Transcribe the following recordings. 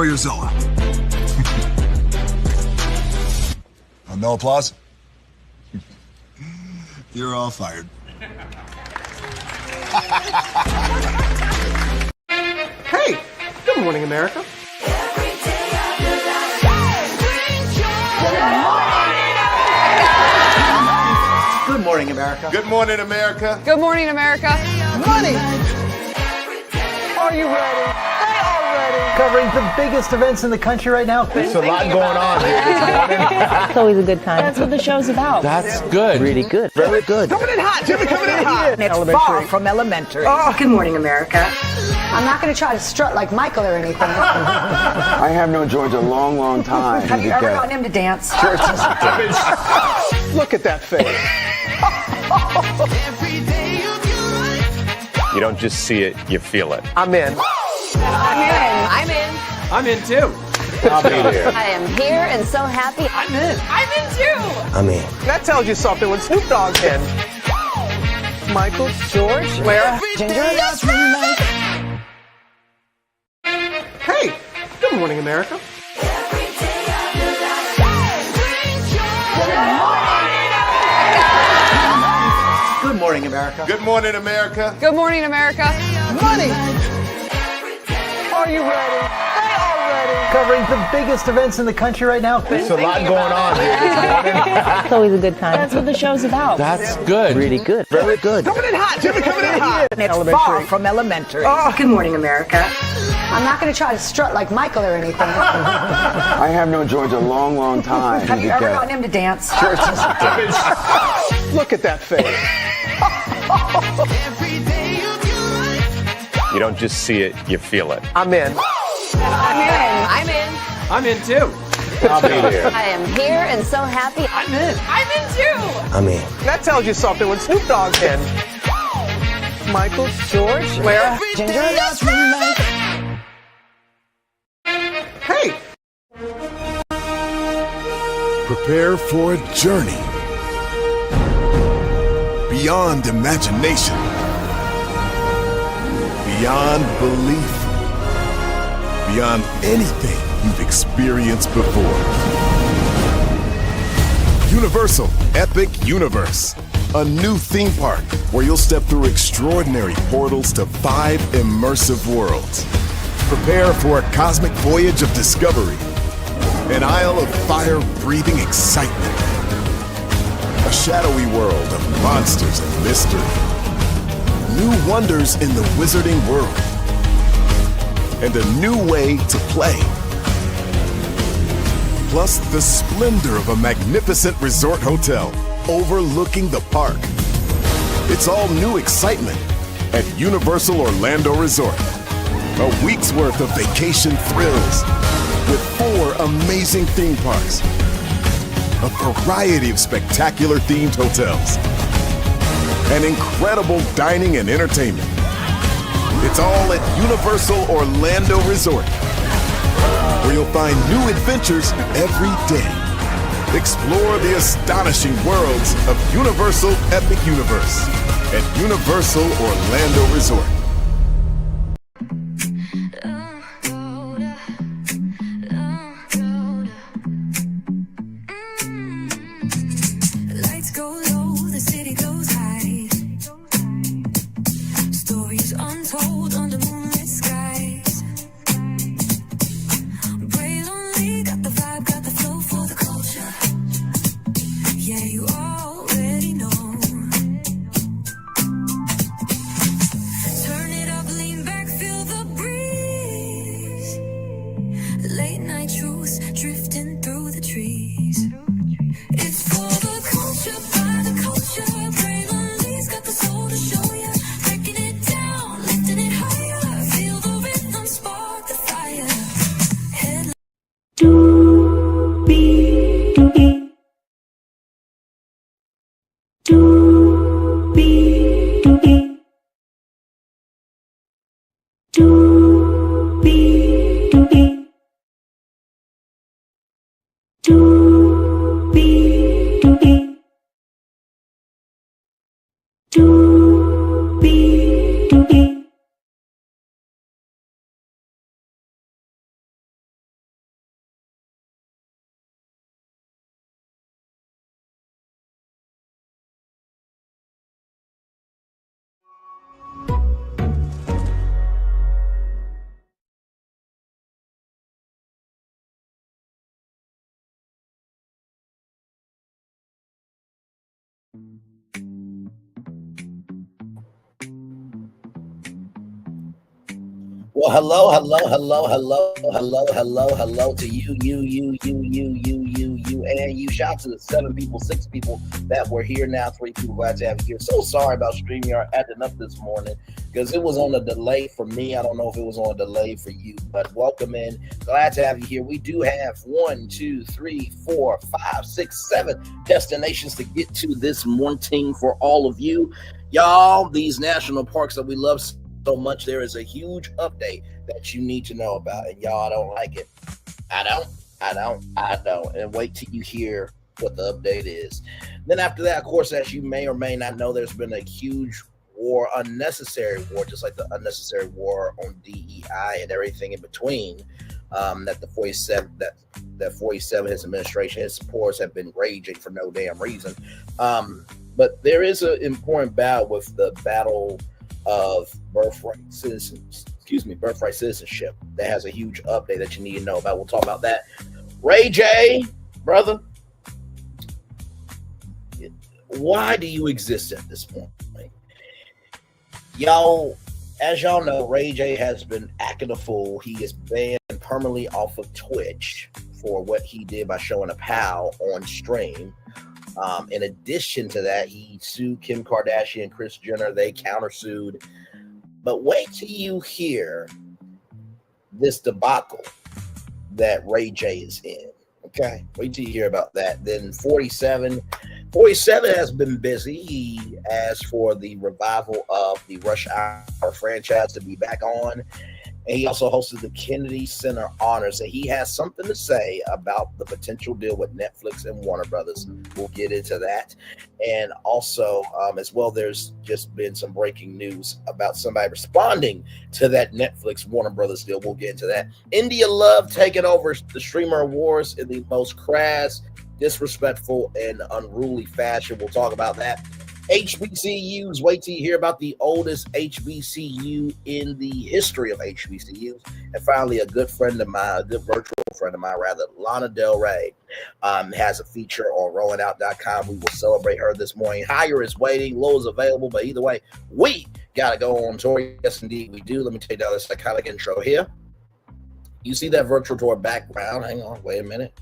enjoy your Zoa. No applause? You're all fired. Hey, good morning, America. Good morning, America. Good morning, America. Good morning, America. Money! Are you ready? They are ready. Covering the biggest events in the country right now. There's a lot going on here this morning. It's always a good time. That's what the show's about. That's good. Really good. Very good. Coming in hot, Jimmy, coming in hot. It's far from elementary. Oh. Good morning, America. I'm not going to try to strut like Michael or anything. I have known George a long, long time. Have you ever gotten him to dance? Look at that face. You don't just see it, you feel it. I'm in. I'm in. I'm in too. I'll be there. I am here and so happy. I'm in. I'm in too. I'm in. That tells you something when Snoop Dogg's in. Michael, George, Lara, Ginger. Hey, good morning, America. Good morning, America. Good morning, America. Good morning, America. Money! Are you ready? They are ready. Covering the biggest events in the country right now. There's a lot going on here this morning. It's always a good time. That's what the show's about. That's good. Really good. Very good. Coming in hot, Jimmy, coming in hot. It's far from elementary. Good morning, America. I'm not going to try to strut like Michael or anything. I have known George a long, long time. Have you ever gotten him to dance? Look at that face. You don't just see it, you feel it. I'm in. I'm in. I'm in too. I'll be there. I am here and so happy. I'm in. I'm in too. I'm in. That tells you something when Snoop Dogg's in. Michael, George, Lara, Ginger. Hey. Prepare for a journey beyond imagination, beyond belief, beyond anything you've experienced before. Universal Epic Universe, a new theme park where you'll step through extraordinary portals to 5 immersive worlds. Prepare for a cosmic voyage of discovery, an isle of fire-breathing excitement, a shadowy world of monsters and mystery, new wonders in the wizarding world, and a new way to play. Plus the splendor of a magnificent resort hotel overlooking the park. It's all new excitement at Universal Orlando Resort. A week's worth of vacation thrills with 4 amazing theme parks, a variety of spectacular themed hotels, and incredible dining and entertainment. It's all at Universal Orlando Resort, where you'll find new adventures every day. Explore the astonishing worlds of Universal Epic Universe at Universal Orlando Resort. Lights go low, the city goes high. Stories untold under moonlit skies. Brave lonely, got the vibe, got the flow for the culture. Yeah, you already know. Turn it up, lean back, feel the breeze. Late night truths drifting through the trees. It's for the culture, by the culture. Brave Lee's got the soul to show ya. Breaking it down, lifting it higher. Feel the rhythm, spark the fire. Headlights. Well, hello to you, and you. Shout out to the 7 people, 6 people that were here now, 3 people. Glad to have you here. So sorry about StreamYard acting up this morning because it was on a delay for me. I don't know if it was on a delay for you, but welcome in. Glad to have you here. We do have 1, 2, 3, 4, 5, 6, 7 destinations to get to this morning for all of you. Y'all, these national parks that we love so much, there is a huge update that you need to know about, and y'all don't like it. I don't. And wait till you hear what the update is. Then after that, of course, as you may or may not know, there's been a huge war, unnecessary war, just like the unnecessary war on DEI and everything in between. That the 47 his administration, his supporters have been raging for no damn reason. But there is an important battle with the battle of birthright citizenship that has a huge update that you need to know about. We'll talk about that. Ray J, brother, why do you exist at this point? Y'all, as y'all know, Ray J has been acting a fool. He is banned permanently off of Twitch for what he did by showing a pal on stream. In addition to that, he sued Kim Kardashian, Kris Jenner. They countersued. But wait till you hear this debacle that Ray J is in. Okay? Wait till you hear about that. Then 47 has been busy. He asked for the revival of the Rush Hour franchise to be back on. And he also hosted the Kennedy Center Honors. And he has something to say about the potential deal with Netflix and Warner Brothers. We'll get into that. And also, as well, there's just been some breaking news about somebody responding to that Netflix Warner Brothers deal. We'll get into that. India Love taking over the Streamer Awards in the most crass, disrespectful, and unruly fashion. We'll talk about that. HBCUs, wait till you hear about the oldest HBCU in the history of HBCUs. And finally, a good friend of mine, a good virtual friend of mine, rather, Lana Del Rey, has a feature on rollingout.com. We will celebrate her this morning. Higher is waiting, low is available, but either way, we got to go on tour. Yes, indeed, we do. Let me take down the psychotic intro here. You see that virtual tour background? Hang on, wait a minute.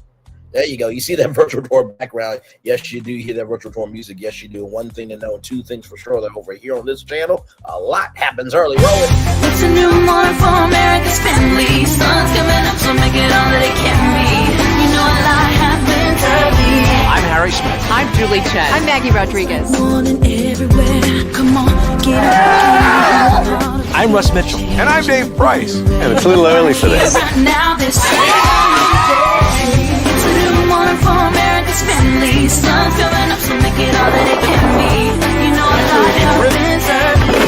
There you go. You see that virtual tour background? Yes, you do. You hear that virtual tour music? Yes, you do. One thing to know, 2 things for sure, that over here on this channel, a lot happens early. Roll it. It's a new morning for America's family. Sun's coming up, so make it all that it can be. You know a lot happens early. I'm Harry Smith. I'm Julie Chen. I'm Maggie Rodriguez. Morning everywhere. Come on, get up. I'm Russ Mitchell. And I'm Dave Price. And it's a little early for this. Right now, this it's a new morning for America's family. Sun's coming up, so make it all that it can be. You know a lot happens early.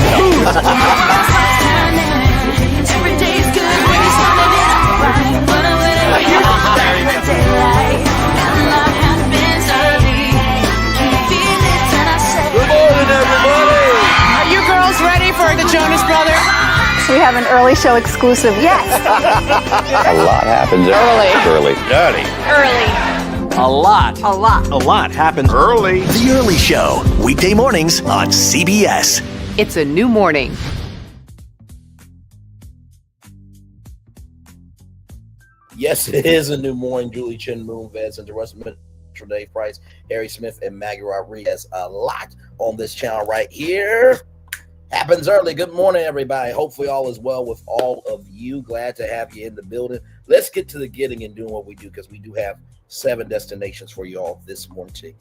Every day's good when you're starting it off right. But I'm waiting for you in the daylight. And a lot happens early. Can you feel it? And I say, Good morning, everybody. Are you girls ready for the Jonas Brothers? We have an early show exclusive. Yes. A lot happens early. A lot happens Early. The Early Show, weekday mornings on CBS. It's a new morning. Yes, it is a new morning. Julie Chen, Moon Vez, and Russ Mitchell, Dave Price, Harry Smith, and Maggie Rodriguez. A lot on this channel right here. Happens early. Good morning, everybody. Hopefully all is well with all of you. Glad to have you in the building. Let's get to the getting and doing what we do, because we do have 7 destinations for you all this morning.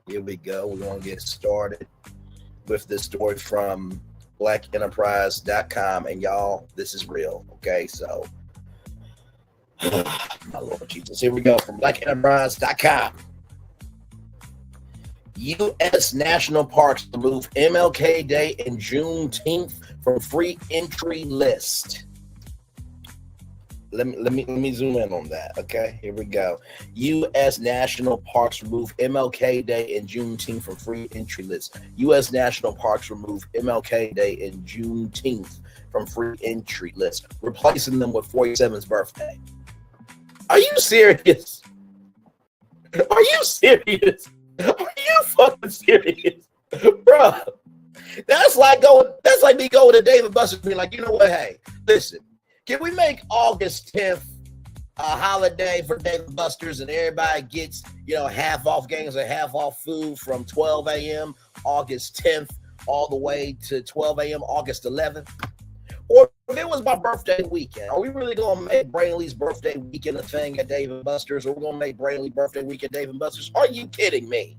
Here we go. We want to get started with this story from blackenterprise.com. And y'all, this is real. Okay, so my Lord Jesus. Here we go from blackenterprise.com. U.S. national parks remove MLK Day and Juneteenth from free entry list. Let me zoom in on that. Okay, here we go. U.S. national parks remove MLK Day and Juneteenth from free entry list. U.S. national parks remove MLK Day and Juneteenth from free entry list, replacing them with 47's birthday. Are you serious? Are you serious? Are you fucking serious, bro. That's like me going to Dave & Buster's and being like, you know what? Hey, listen, can we make August 10th a holiday for Dave & Buster's and everybody gets, half off games and half off food from 12 a.m. August 10th all the way to 12 a.m. August 11th? Or if it was my birthday weekend, are we really going to make Brainley's birthday weekend a thing at Dave & Buster's? Or we're going to make Brainley's birthday weekend at Dave & Buster's? Are you kidding me?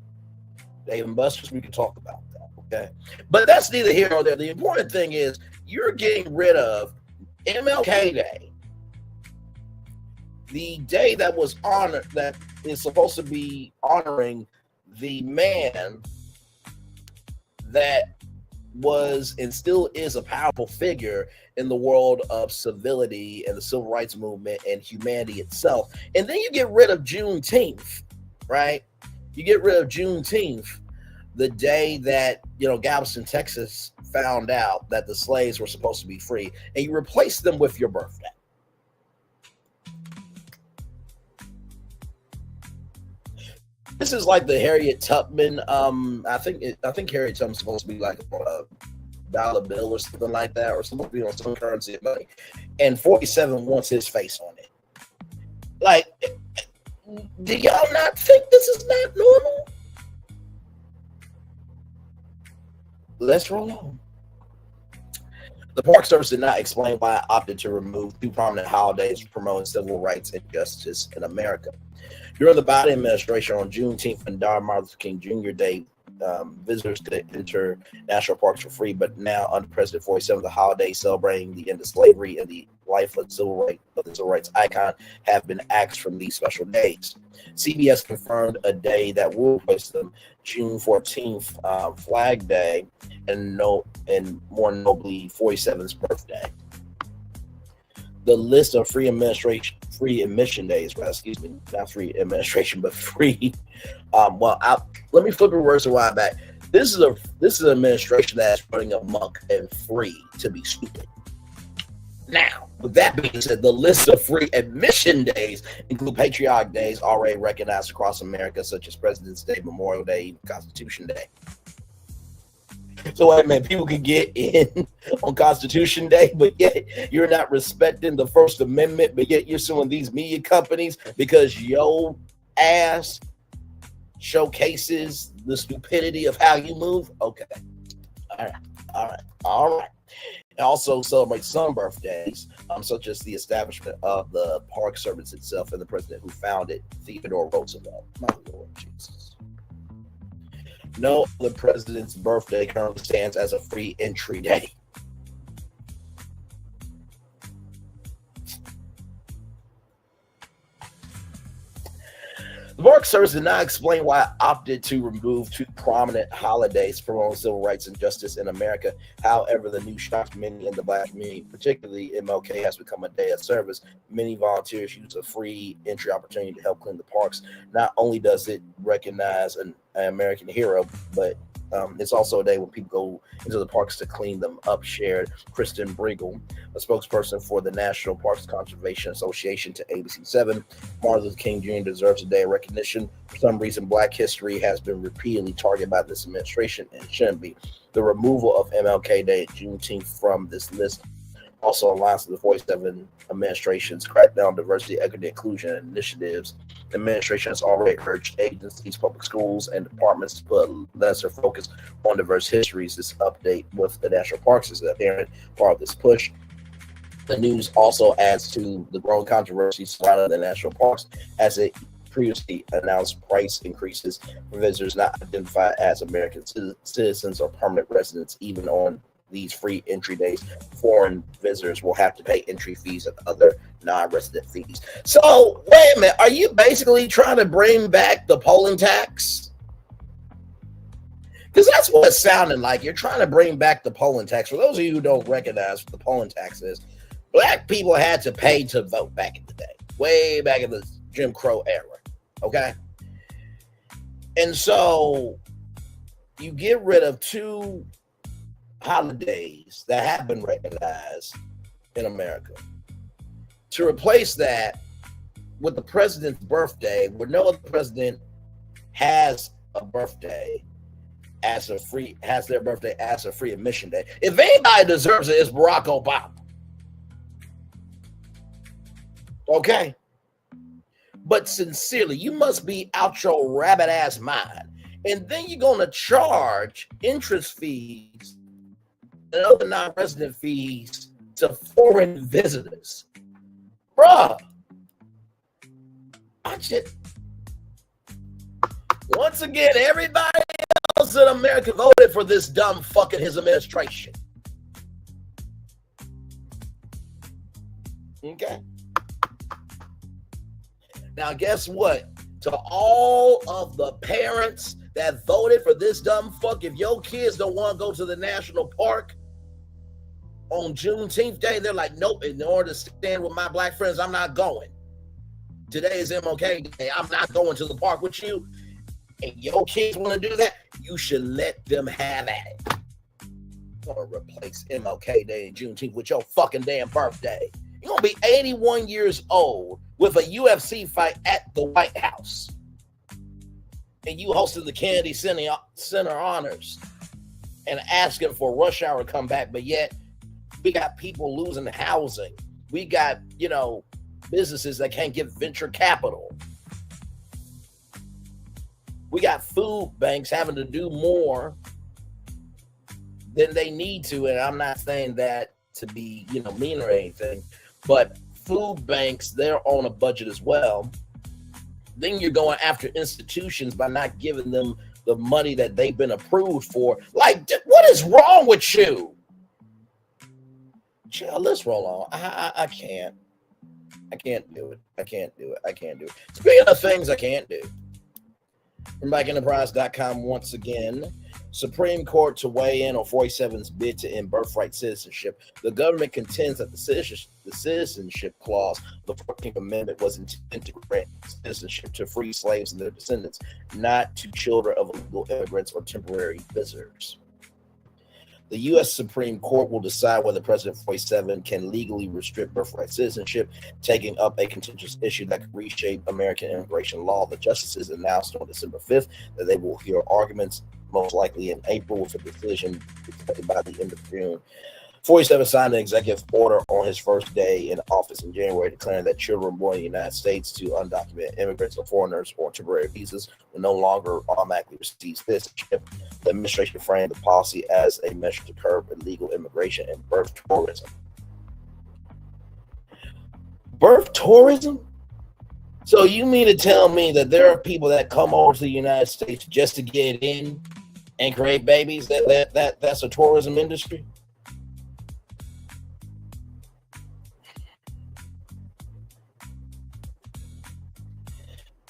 Dave & Buster's, we can talk about that, okay? But that's neither here nor there. The important thing is you're getting rid of MLK Day, the day that was honored, that is supposed to be honoring the man that was and still is a powerful figure in the world of civility and the civil rights movement and humanity itself. And then you get rid of Juneteenth, right? You get rid of Juneteenth, the day that, Galveston, Texas found out that the slaves were supposed to be free, and you replace them with your birthday. This is like the Harriet Tubman. I think Harriet Tubman's supposed to be like a dollar bill or something like that, or supposed to be on some currency of money. And 47 wants his face on it. Like, do y'all not think this is not normal? Let's roll on. The Park Service did not explain why it opted to remove two prominent holidays promoting civil rights and justice in America. During the Biden administration on Juneteenth and Martin Luther King Jr. Day, visitors could enter national parks for free, but now under President 47, the holiday celebrating the end of slavery and the life of the civil rights icon have been axed from these special days. CBS confirmed a day that will replace them, June 14th, Flag Day, and more nobly 47's birthday. The list of free admission days, excuse me, not free administration, but free. Let me flip it reverse and wind back. This is an administration that's running amok and free to be stupid. Now, with that being said, the list of free admission days include patriotic days already recognized across America, such as President's Day, Memorial Day, even Constitution Day. So wait a minute, people can get in on Constitution Day, but yet you're not respecting the First Amendment, but yet you're suing these media companies because your ass showcases the stupidity of how you move? Okay. All right. It also celebrates some birthdays, such as the establishment of the Park Service itself and the president who founded, Theodore Roosevelt. My Lord Jesus. No other president's birthday currently stands as a free entry day. The Park Service did not explain why it opted to remove two prominent holidays promoting civil rights and justice in America. However, the news shocked many in the Black community, particularly MLK has become a day of service. Many volunteers use a free entry opportunity to help clean the parks. Not only does it recognize an American hero, but it's also a day when people go into the parks to clean them up, shared Kristen Briegel, a spokesperson for the National Parks Conservation Association, to ABC7. Martin Luther King Jr. deserves a day of recognition. For some reason, Black history has been repeatedly targeted by this administration and it shouldn't be. The removal of MLK Day and Juneteenth from this list also aligns with the 47 administration's crackdown on diversity, equity, inclusion initiatives. The administration has already urged agencies, public schools, and departments to put lesser focus on diverse histories. This update with the national parks is an apparent part of this push. The news also adds to the growing controversy surrounding the national parks as it previously announced price increases for visitors not identified as American citizens or permanent residents. Even on these free entry days, foreign visitors will have to pay entry fees and other non-resident fees. So, wait a minute, are you basically trying to bring back the polling tax? Because that's what it's sounding like. You're trying to bring back the polling tax. For those of you who don't recognize what the polling tax is, Black people had to pay to vote back in the day, way back in the Jim Crow era, okay? And so, you get rid of two holidays that have been recognized in America to replace that with the president's birthday, where no other president has a birthday has their birthday as a free admission day. If anybody deserves it, it's Barack Obama. Okay? But sincerely, you must be out your rabbit ass mind. And then you're going to charge interest fees and other non-resident fees to foreign visitors. Bruh. Watch it. Once again, everybody else in America voted for this dumb fucking his administration. Okay? Now, guess what? To all of the parents that voted for this dumb fuck, if your kids don't want to go to the national park on Juneteenth Day, they're like, nope, in order to stand with my black friends, I'm not going. Today is MLK Day. I'm not going to the park with you. And your kids want to do that, you should let them have at it. You're going to replace MLK Day and Juneteenth with your fucking damn birthday. You're going to be 81 years old with a UFC fight at the White House. And you hosted the Kennedy Center Honors and asking for rush hour to come back. But yet, we got people losing housing. We got, businesses that can't get venture capital. We got food banks having to do more than they need to. And I'm not saying that to be, mean or anything. But food banks, they're on a budget as well. Then you're going after institutions by not giving them the money that they've been approved for. Like, what is wrong with you? Chill, let's roll on. I can't. I can't do it. Speaking of things I can't do. From BlackEnterprise.com once again. Supreme Court to weigh in on 47's bid to end birthright citizenship. The government contends that the citizenship clause of the 14th Amendment was intended to grant citizenship to free slaves and their descendants, not to children of illegal immigrants or temporary visitors. The U.S. Supreme Court will decide whether President 47 can legally restrict birthright citizenship, taking up a contentious issue that could reshape American immigration law. The justices announced on December 5th that they will hear arguments most likely in April, with a decision expected by the end of June. 47 signed an executive order on his first day in office in January, declaring that children born in the United States to undocumented immigrants or foreigners or temporary visas will no longer automatically receive citizenship. The administration framed the policy as a measure to curb illegal immigration and birth tourism. Birth tourism? So you mean to tell me that there are people that come over to the United States just to get in and create babies? That's a tourism industry?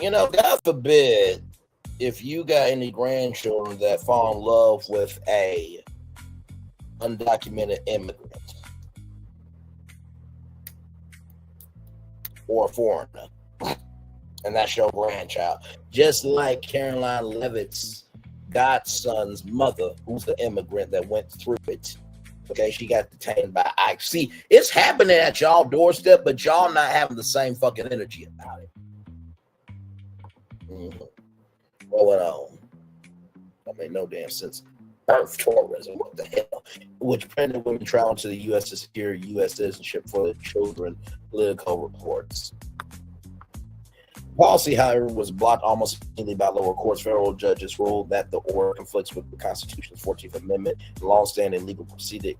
God forbid if you got any grandchildren that fall in love with a undocumented immigrant or a foreigner, and that's your grandchild. Just like Caroline Leavitt's godson's mother, who's the immigrant that went through it. Okay, she got detained by ICE. See, it's happening at y'all doorstep, but y'all not having the same fucking energy about it. Going on. That made no damn sense. Birth tourism, what the hell? Which pregnant women travel to the U.S. to secure U.S. citizenship for their children, Politico reports. Policy, however, was blocked almost immediately by lower courts. Federal judges ruled that the order conflicts with the Constitution's 14th Amendment, a long-standing legal precedent,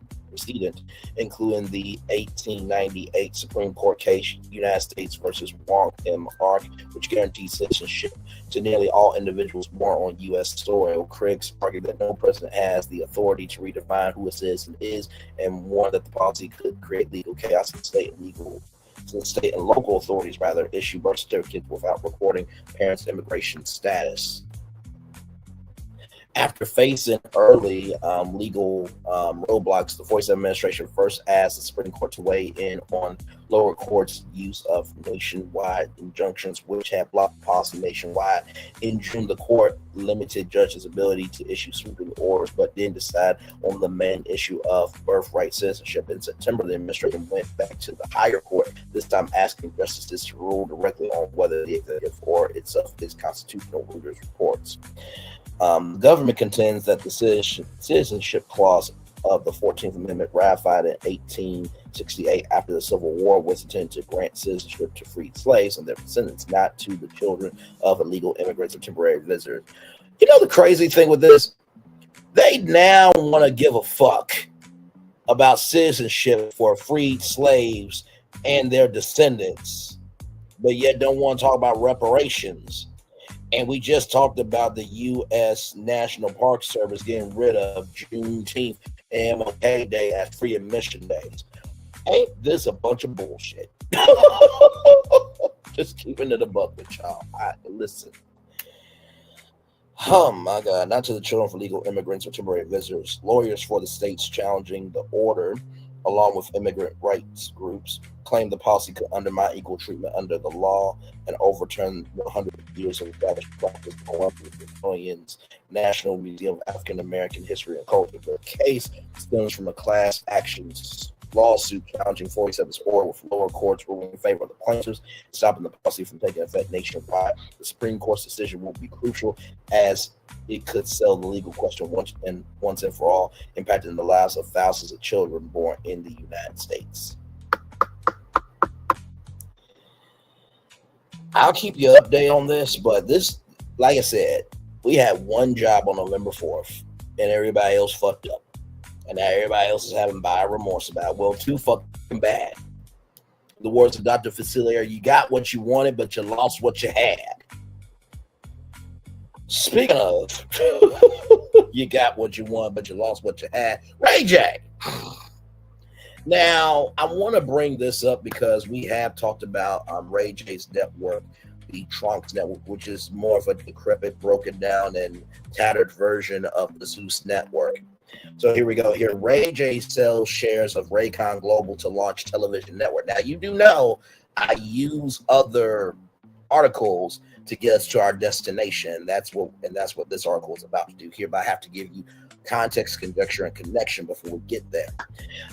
including the 1898 Supreme Court case, United States versus Wong M. Ark, which guarantees citizenship to nearly all individuals born on U.S. soil. Critics argued that no president has the authority to redefine who a citizen is, and warned that the policy could create legal chaos in state and local authorities issue birth certificates without recording parents' immigration status. After facing early legal roadblocks, the 47 administration first asked the Supreme Court to weigh in on lower courts' use of nationwide injunctions, which had blocked policy nationwide. In June, the court limited judges' ability to issue sweeping orders, but didn't decide on the main issue of birthright citizenship. In September, the administration went back to the higher court, this time asking justices to rule directly on whether the executive order itself is constitutional, Reuters reports. The government contends that the citizenship clause of the 14th Amendment, ratified in 1868 after the Civil War, was intended to grant citizenship to freed slaves and their descendants, not to the children of illegal immigrants or temporary visitors. You know the crazy thing with this? They now want to give a fuck about citizenship for freed slaves and their descendants, but yet don't want to talk about reparations. And we just talked about the U.S. National Park Service getting rid of Juneteenth and MLK Day as free admission days. Ain't this a bunch of bullshit? Just keeping it a buck with y'all. Listen. Oh my God, not to the children of illegal immigrants or temporary visitors. Lawyers for the states challenging the order, along with immigrant rights groups, claim the policy could undermine equal treatment under the law and overturn 100 years of established practice of the Smithsonian's National Museum of African American History and Culture. The case stems from a class action lawsuit challenging 47's order, with lower courts ruling in favor of the plaintiffs, stopping the policy from taking effect nationwide. The Supreme Court's decision will be crucial, as it could settle the legal question once and for all, impacting the lives of thousands of children born in the United States. I'll keep you updated on this, but this, like I said, we had one job on November 4th, and everybody else fucked up. And now everybody else is having buyer's remorse about it. Well, too fucking bad. The words of Dr. Facilier, you got what you wanted, but you lost what you had. Speaking of, you got what you wanted, but you lost what you had. Raeh J. Now, I want to bring this up because we have talked about Raeh J's network, the Trunks Network, which is more of a decrepit, broken down, and tattered version of the Zeus Network. So here we go. Here, Raeh J sells shares of Raycon Global to launch television network. Now, you do know I use other articles to get us to our destination. That's what this article is about to do here. But I have to give you context, conjecture, and connection before we get there.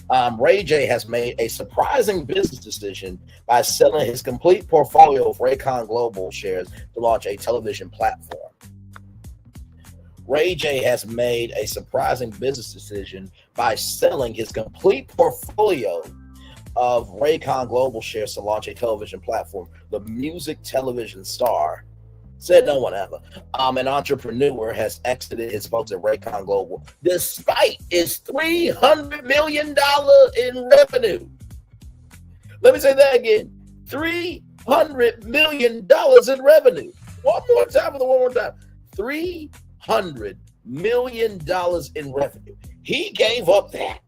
Raeh J has made a surprising business decision by selling his complete portfolio of Raycon Global shares to launch a television platform. Raeh J has made a surprising business decision by selling his complete portfolio of Raycon Global shares to launch a television platform. The music television star said no one ever. An entrepreneur has exited his folks at Raycon Global despite its $300 million in revenue. Let me say that again. $300 million in revenue. One more time. $300 million in revenue. He gave up that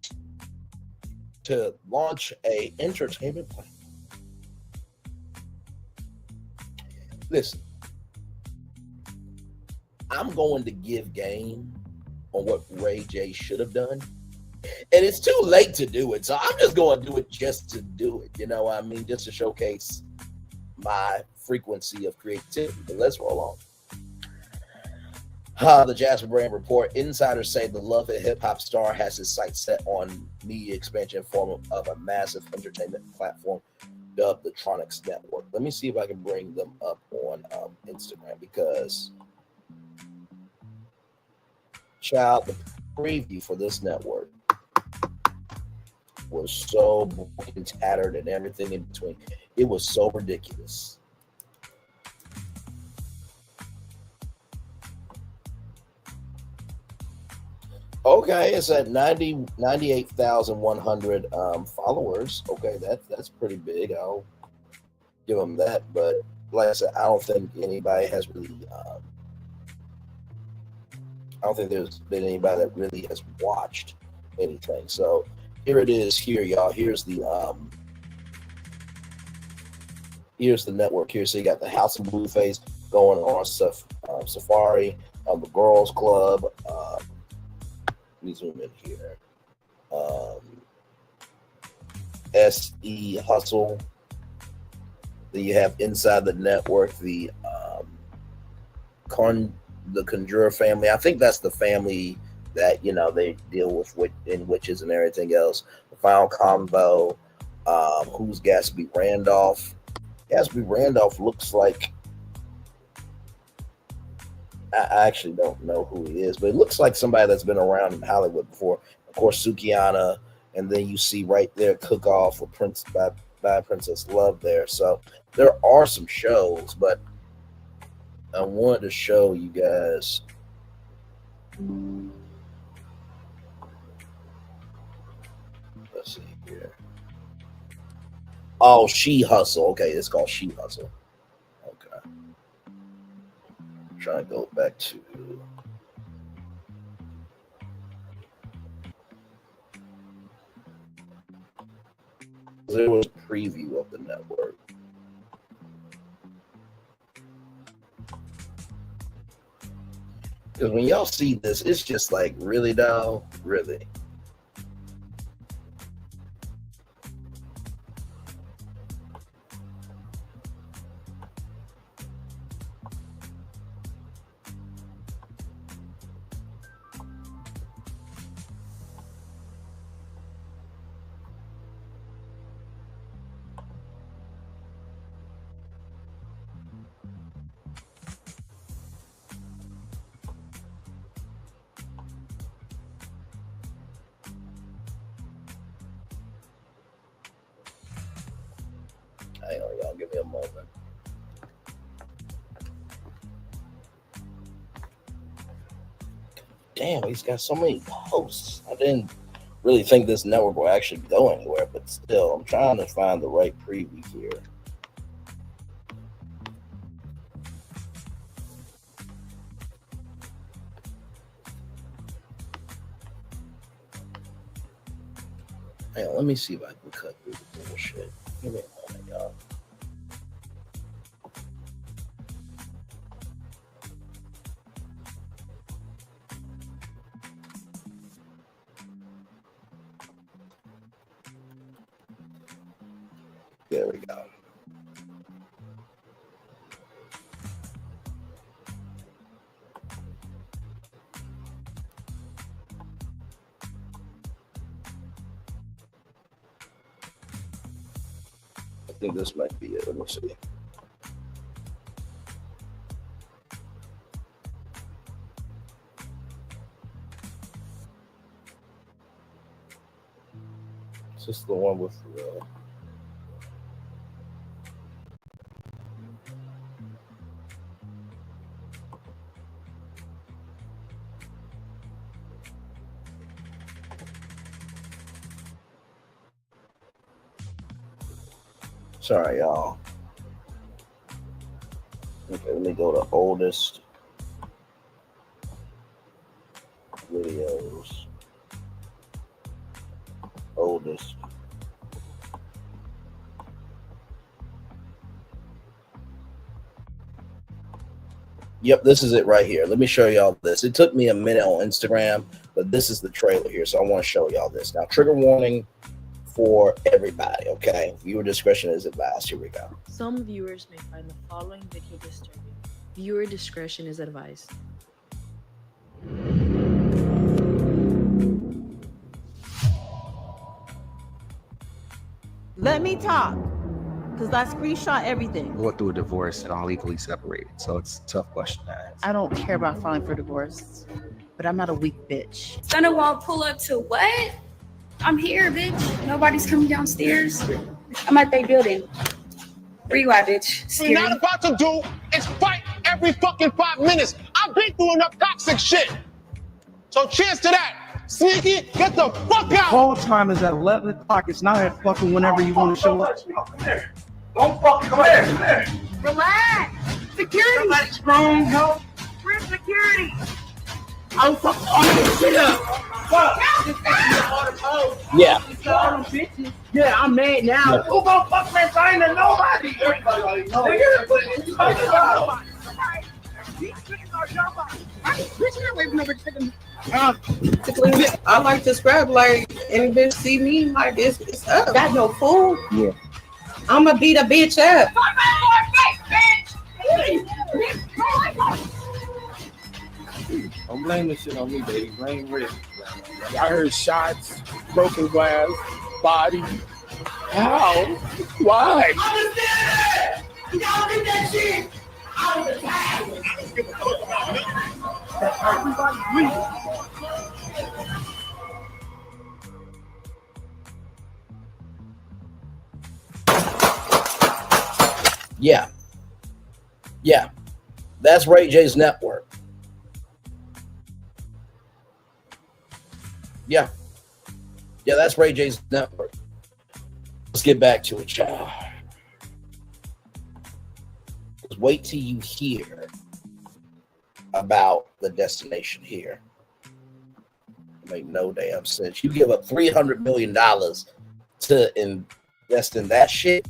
to launch a entertainment platform. Listen, I'm going to give game on what Raeh J should have done. And it's too late to do it. So I'm just going to do it just to do it. You know what I mean? Just to showcase my frequency of creativity. But let's roll on. The Jasper Brand report. Insiders say the Love and Hip Hop star has his sights set on media expansion in form of a massive entertainment platform dubbed the Tronics Network. Let me see if I can bring them up on Instagram, because child, the preview for this network was so broken, tattered, and everything in between. It was so ridiculous. Okay, it's at 98,100 followers. Okay, that's pretty big. I'll give them that. But like I said, I don't think anybody has really. I don't think there's been anybody that really has watched anything. So here it is. Here, y'all. Here's the network here. So you got the House of Blueface going on Safari, the Girls Club. Let me zoom in here. SE Hustle. Then you have inside the network the Conjure family. I think that's the family that they deal with in witches and everything else. The Final Combo. Who's Gatsby Randolph? Gatsby Randolph looks like I actually don't know who he is, but it looks like somebody that's been around in Hollywood before. Of course, Sukiana, and then you see right there Cook Off with by Princess Love there. So there are some shows, but I wanted to show you guys. Let's see here. Oh, She Hustle. Okay, it's called She Hustle. Okay. I'm trying to go back to. There was a preview of the network. Because when y'all see this, it's just like, really, though? Really? Hang on, y'all. Give me a moment. Damn, he's got so many posts. I didn't really think this network will actually go anywhere, but still, I'm trying to find the right preview here. Hang on, let me see if I can cut through the bullshit. Give me a moment, y'all. There we go. I think this might be it. Let me see. Is this the one with the... Sorry, y'all. Okay, let me go to oldest videos. Oldest. Yep, this is it right here. Let me show y'all this. It took me a minute on Instagram, but this is the trailer here, so I want to show y'all this. Now, trigger warning for everybody, okay? Viewer discretion is advised. Here we go. Some viewers may find the following video disturbing. Viewer discretion is advised. Let me talk, because I screenshot everything. Go through a divorce and all legally separated, so it's a tough question to answer. I don't care about filing for divorce, but I'm not a weak bitch. Stunner won't pull up to what? I'm here, bitch. Nobody's coming downstairs. I'm at their building. Where you at, bitch? What you're not about to do is fight every fucking 5 minutes. I've been through enough toxic shit. So cheers to that. Sneaky, get the fuck out. Call time is at 11 o'clock. It's not at fucking whenever you want to show up. Don't fucking come here. Relax. Security. Somebody strong, help. Where's security? I'm fucking all this shit up. Yeah. Yeah, I'm mad now. Yeah. Who gonna fuck man sign to nobody? Everybody already knows. Nigga, put it in the fucking mouth. These chickens are your body. Bitch, away from nobody chicken. I like to scrap like any bitch see me like it's up. Got no food. Yeah. I'ma beat a bitch up. Don't blame this shit on me, baby. Blame Rick. I heard shots, broken glass, body. How? Why? Y'all did that shit. I was attacked. Everybody breathing. Yeah. That's Ray J's network. Yeah, that's Ray J's network. Let's get back to it, child. Just wait till you hear about the destination here. Make no damn sense. You give up $300 million to invest in that shit.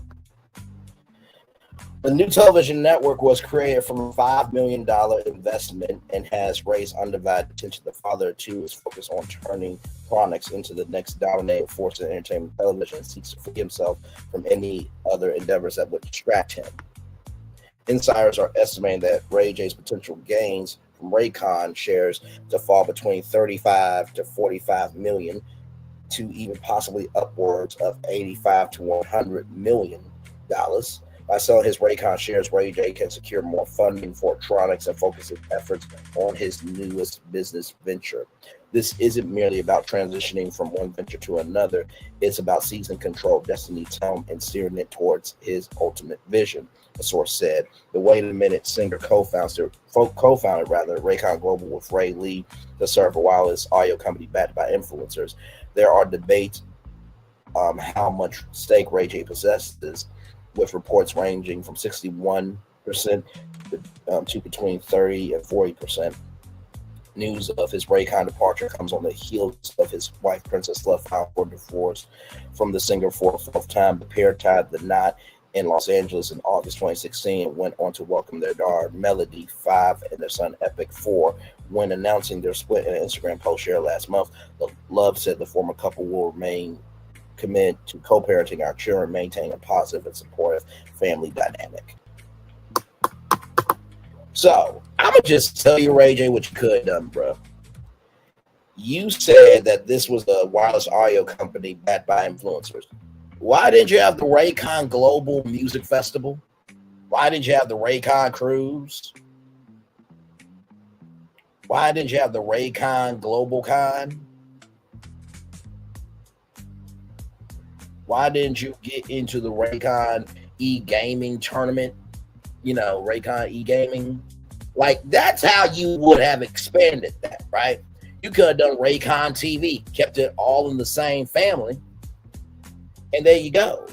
The new television network was created from a $5 million investment and has raised undivided attention. The father of two is focused on turning Chronix into the next dominating force in entertainment television and seeks to free himself from any other endeavors that would distract him. Insiders are estimating that Ray J's potential gains from Raycon shares to fall between 35 to 45 million to even possibly upwards of 85 to 100 million dollars. By selling his Raycon shares, Ray J can secure more funding for Chronix and focus his efforts on his newest business venture. This isn't merely about transitioning from one venture to another. It's about seizing control of Destiny's helm and steering it towards his ultimate vision, a source said. The Wait a Minute singer co-founded Raycon Global with Ray Lee to serve a wireless audio company backed by influencers. There are debates how much stake Ray J possesses, with reports ranging from 61% to between 30 and 40%. News of his Raycon departure comes on the heels of his wife, Princess Love, filed for divorce from the singer for a fourth time. The pair tied the knot in Los Angeles in August 2016 and went on to welcome their daughter, Melody, 5, and their son, Epic, 4. When announcing their split in an Instagram post shared last month, Love said the former couple will remain committed to co-parenting our children, maintaining a positive and supportive family dynamic. So, I'm going to just tell you, Ray J, what you could have done, bro. You said that this was a wireless audio company backed by influencers. Why didn't you have the Raycon Global Music Festival? Why didn't you have the Raycon Cruise? Why didn't you have the Raycon Global Con? Why didn't you get into the Raycon e-gaming tournament? You know, Raycon e-gaming. Like, that's how you would have expanded that, right? You could have done Raycon TV, kept it all in the same family, and there you go.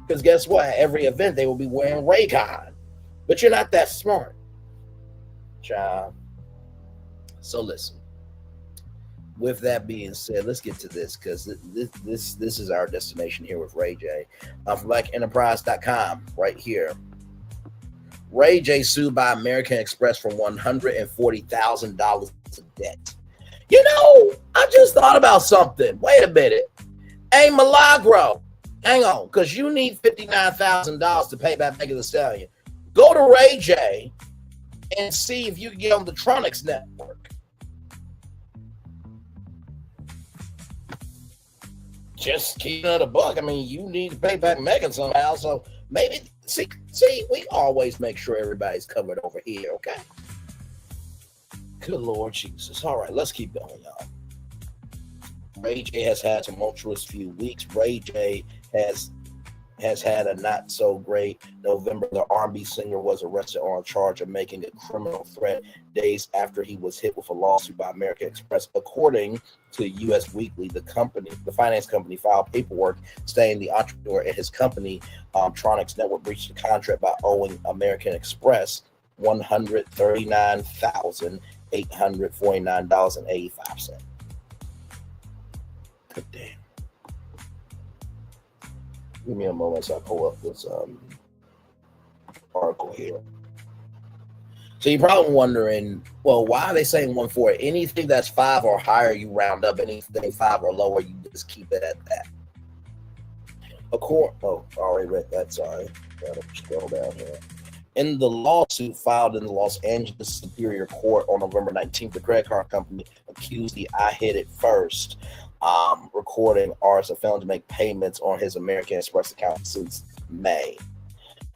Because guess what? Every event, they will be wearing Raycon. But you're not that smart, child. So listen. With that being said, let's get to this, because this is our destination here with Ray J. From blackenterprise.com right here. Ray J sued by American Express for $140,000 of debt. You know, I just thought about something. Wait a minute. Hey, Milagro, hang on, because you need $59,000 to pay back Megan Thee Stallion. Go to Ray J and see if you can get on the Chronix network. Just keep it a buck. I mean, you need to pay back Megan somehow. So maybe, see, we always make sure everybody's covered over here, okay? Good Lord Jesus. All right, let's keep going, y'all. Ray J has had a tumultuous few weeks. Ray J has had a not so great November. The R&B singer was arrested on charge of making a criminal threat days after he was hit with a lawsuit by American Express. According to U.S. Weekly, the finance company filed paperwork stating the entrepreneur and his company, Chronix Network, breached the contract by owing American Express $139,849.85. Good damn. Give me a moment as I pull up this article here. So you're probably wondering, well, why are they saying 140? Anything that's 5 or higher, you round up. Anything 5 or lower, you just keep it at that. I already read that. Sorry. Gotta scroll down here. In the lawsuit filed in the Los Angeles Superior Court on November 19th, the credit card company accused the I Hit It First recording artist of failing to make payments on his American Express account since May.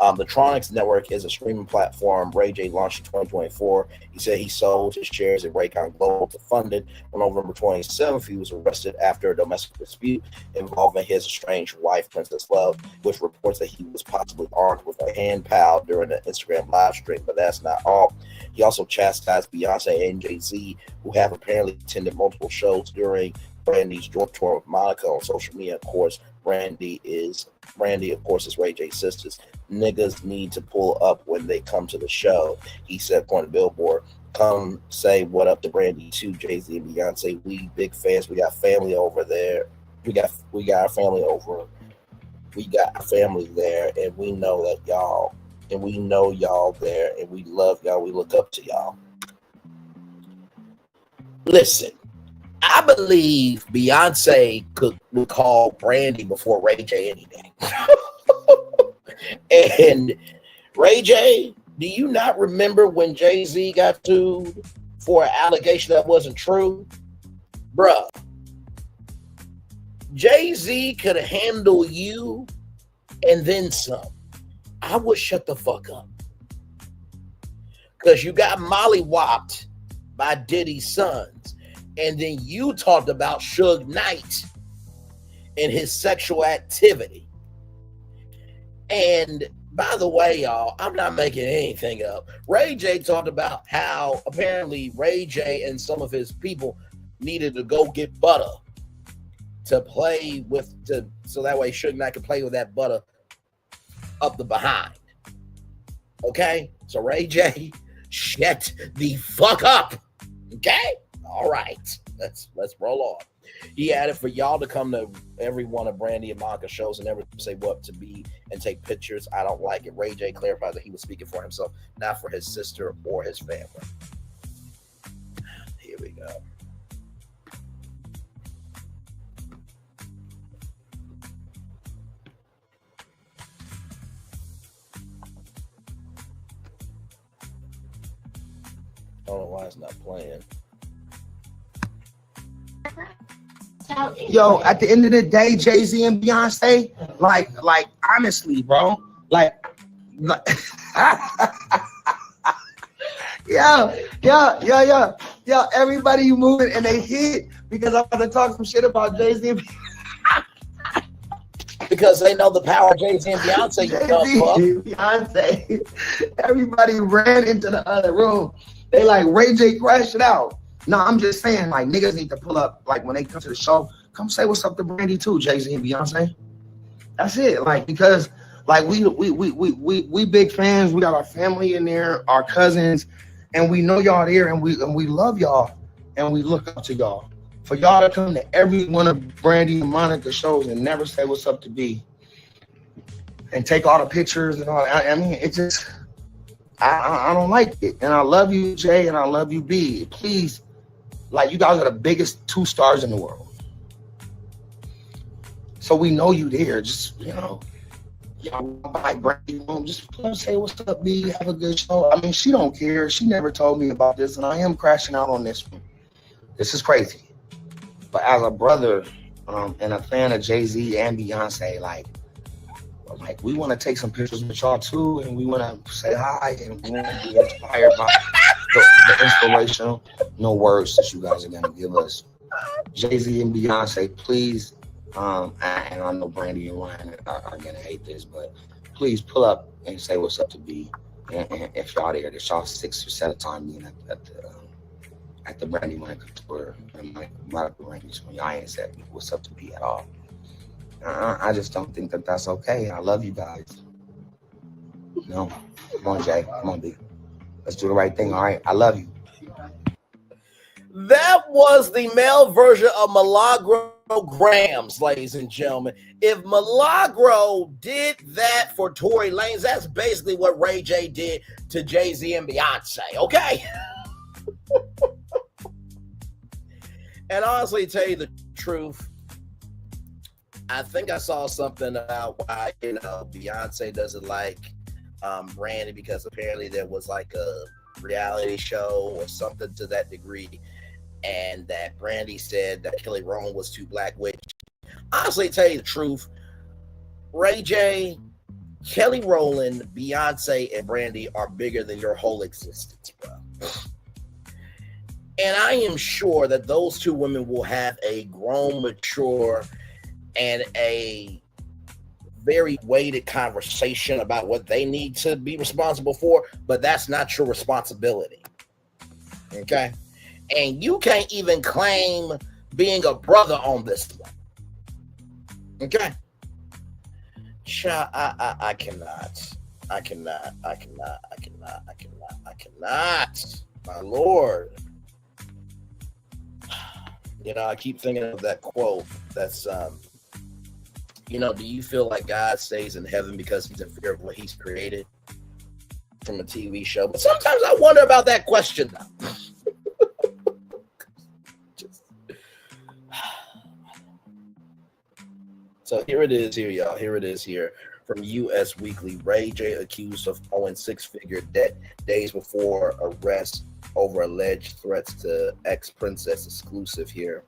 The Tronics Network is a streaming platform Ray J launched in 2024. He said he sold his shares in Raycon Global to fund it. On November 27th, he was arrested after a domestic dispute involving his estranged wife, Princess Love, which reports that he was possibly armed with a hand pal during the Instagram live stream. But that's not all. He also chastised Beyonce and Jay-Z, who have apparently attended multiple shows during Brandy's joint tour with Monica on social media. Of course, Brandy, of course, is Ray J's sisters. Niggas need to pull up when they come to the show, he said, according to Billboard. Come say what up to Brandy too, Jay-Z and Beyonce. We big fans. We got family over there. We got our family over. We got our family there, and we know that y'all, and we know y'all there, and we love y'all. We look up to y'all. Listen, I believe Beyonce would call Brandy before Ray J any day. And Ray J, do you not remember when Jay-Z got sued for an allegation that wasn't true? Bruh, Jay-Z could handle you and then some. I would shut the fuck up. Because you got mollywopped by Diddy's sons. And then you talked about Suge Knight and his sexual activity. And by the way, y'all, I'm not making anything up. Ray J talked about how apparently Ray J and some of his people needed to go get butter to play with, so that way Suge Knight could play with that butter up the behind. Okay? So Ray J, shut the fuck up. Okay? All right. Let's roll on. He added for y'all to come to every one of Brandy and Monica shows and never say what to be and take pictures. I don't like it. Ray J clarified that he was speaking for himself, not for his sister or his family. Here we go. I don't know why it's not playing. Yo, at the end of the day, Jay-Z and Beyonce, like honestly, bro, like yo, everybody moving and they hit because I'm gonna talk some shit about Jay-Z and because they know the power of Jay-Z and Beyonce. Beyonce, everybody ran into the other room. They like Ray J crashed it out. No, I'm just saying, like, niggas need to pull up, like, when they come to the show, come say what's up to Brandy too, Jay-Z and Beyonce. That's it, like, because, like, we big fans. We got our family in there, our cousins, and we know y'all there, and we love y'all, and we look up to y'all. For y'all to come to every one of Brandy and Monica shows and never say what's up to B, and take all the pictures and all that. I mean, it just, I don't like it. And I love you, Jay, and I love you, B. Please. Like, you guys are the biggest 2 stars in the world. So we know you there. Just, you know, y'all by Brandy home. Just say what's up, B. Have a good show. I mean, she don't care. She never told me about this, and I am crashing out on this one. This is crazy. But as a brother and a fan of Jay-Z and Beyonce, like we want to take some pictures with y'all too, and we want to say hi, and we want to be inspired by the inspirational words that you guys are going to give us. Jay-Z and Beyonce, please, and I know Brandy and Ryan are going to hate this, but please pull up and say what's up to B. And if y'all there, there's y'all 6 or 7 times being at the Brandy Monica tour, and Monica Randy's when y'all ain't said what's up to B at all. I just don't think that that's okay. I love you guys. No, come on, Jay, come on, B. Let's do the right thing, all right? I love you. That was the male version of Milagro Gramz, ladies and gentlemen. If Milagro did that for Tory Lanez, that's basically what Ray J did to Jay-Z and Beyonce, okay? And honestly, to tell you the truth, I think I saw something about why, Beyonce doesn't like Brandy, because apparently there was like a reality show or something to that degree, and that Brandy said that Kelly Rowland was too black, which honestly, to tell you the truth, Ray J, Kelly Rowland, Beyonce, and Brandy are bigger than your whole existence, bro. And I am sure that those two women will have a grown, mature, and a very weighted conversation about what they need to be responsible for, but that's not your responsibility. Okay? And you can't even claim being a brother on this one. Okay? I cannot. My Lord. You know, I keep thinking of that quote that's, you know, do you feel like God stays in heaven because he's in fear of what he's created from a TV show? But sometimes I wonder about that question though. So here it is here, y'all. Here it is here from U.S. Weekly. Ray J accused of owing six-figure debt days before arrest over alleged threats to ex-princess. Exclusive here.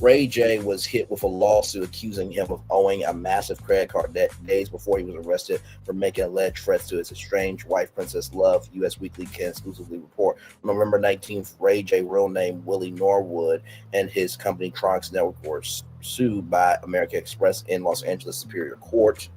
Ray J was hit with a lawsuit accusing him of owing a massive credit card debt days before he was arrested for making alleged threats to his estranged wife, Princess Love. U.S. Weekly can exclusively report. On November 19th, Ray J, real name Willie Norwood, and his company Tronix Network were sued by American Express in Los Angeles Superior Court.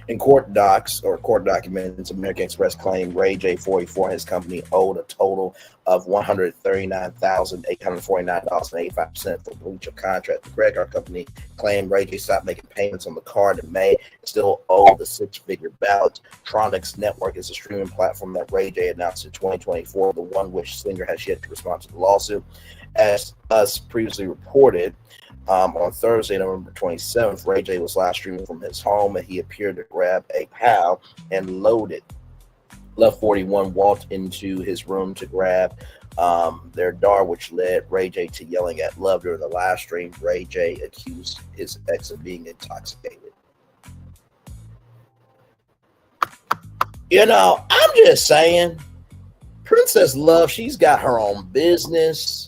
In court docs or court documents, American Express claimed Ray J 44 and his company owed a total of $139,849.85 for breach of contract. The credit card company claimed Ray J stopped making payments on the card in May and still owed the six-figure balance. Tronix Network is a streaming platform that Ray J announced in 2024, the one which Singer has yet to respond to the lawsuit. As us previously reported, on Thursday, November 27th, Ray J was live streaming from his home and he appeared to grab a PAL and load it. Love 41 walked into his room to grab their door, which led Ray J to yelling at Love during the live stream. Ray J accused his ex of being intoxicated. You know, I'm just saying, Princess Love, she's got her own business,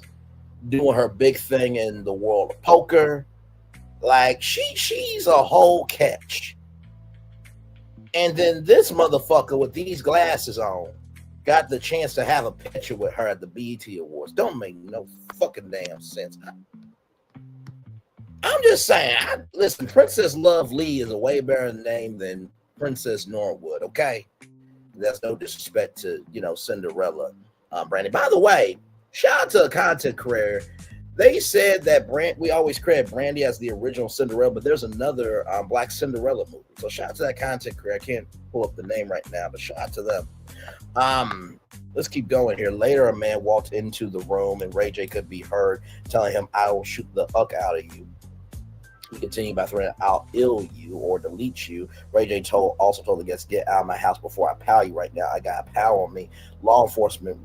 doing her big thing in the world of poker. Like she's a whole catch. And then this motherfucker with these glasses on got the chance to have a picture with her at the BET Awards. Don't make no fucking damn sense. I'm just saying, listen, Princess Love Lee is a way better name than Princess Norwood, okay? That's no disrespect to, you know, Cinderella, Brandy. By the way, shout out to a content creator. They said that we always credit Brandy as the original Cinderella, but there's another Black Cinderella movie. So shout out to that content creator. I can't pull up the name right now, but shout out to them. Let's keep going here. Later, a man walked into the room and Ray J could be heard telling him, "I will shoot the fuck out of you." He continued by threatening, "I'll ill you or delete you." Ray J also told the guests, "Get out of my house before I pow you right now. I got a pow on me." Law enforcement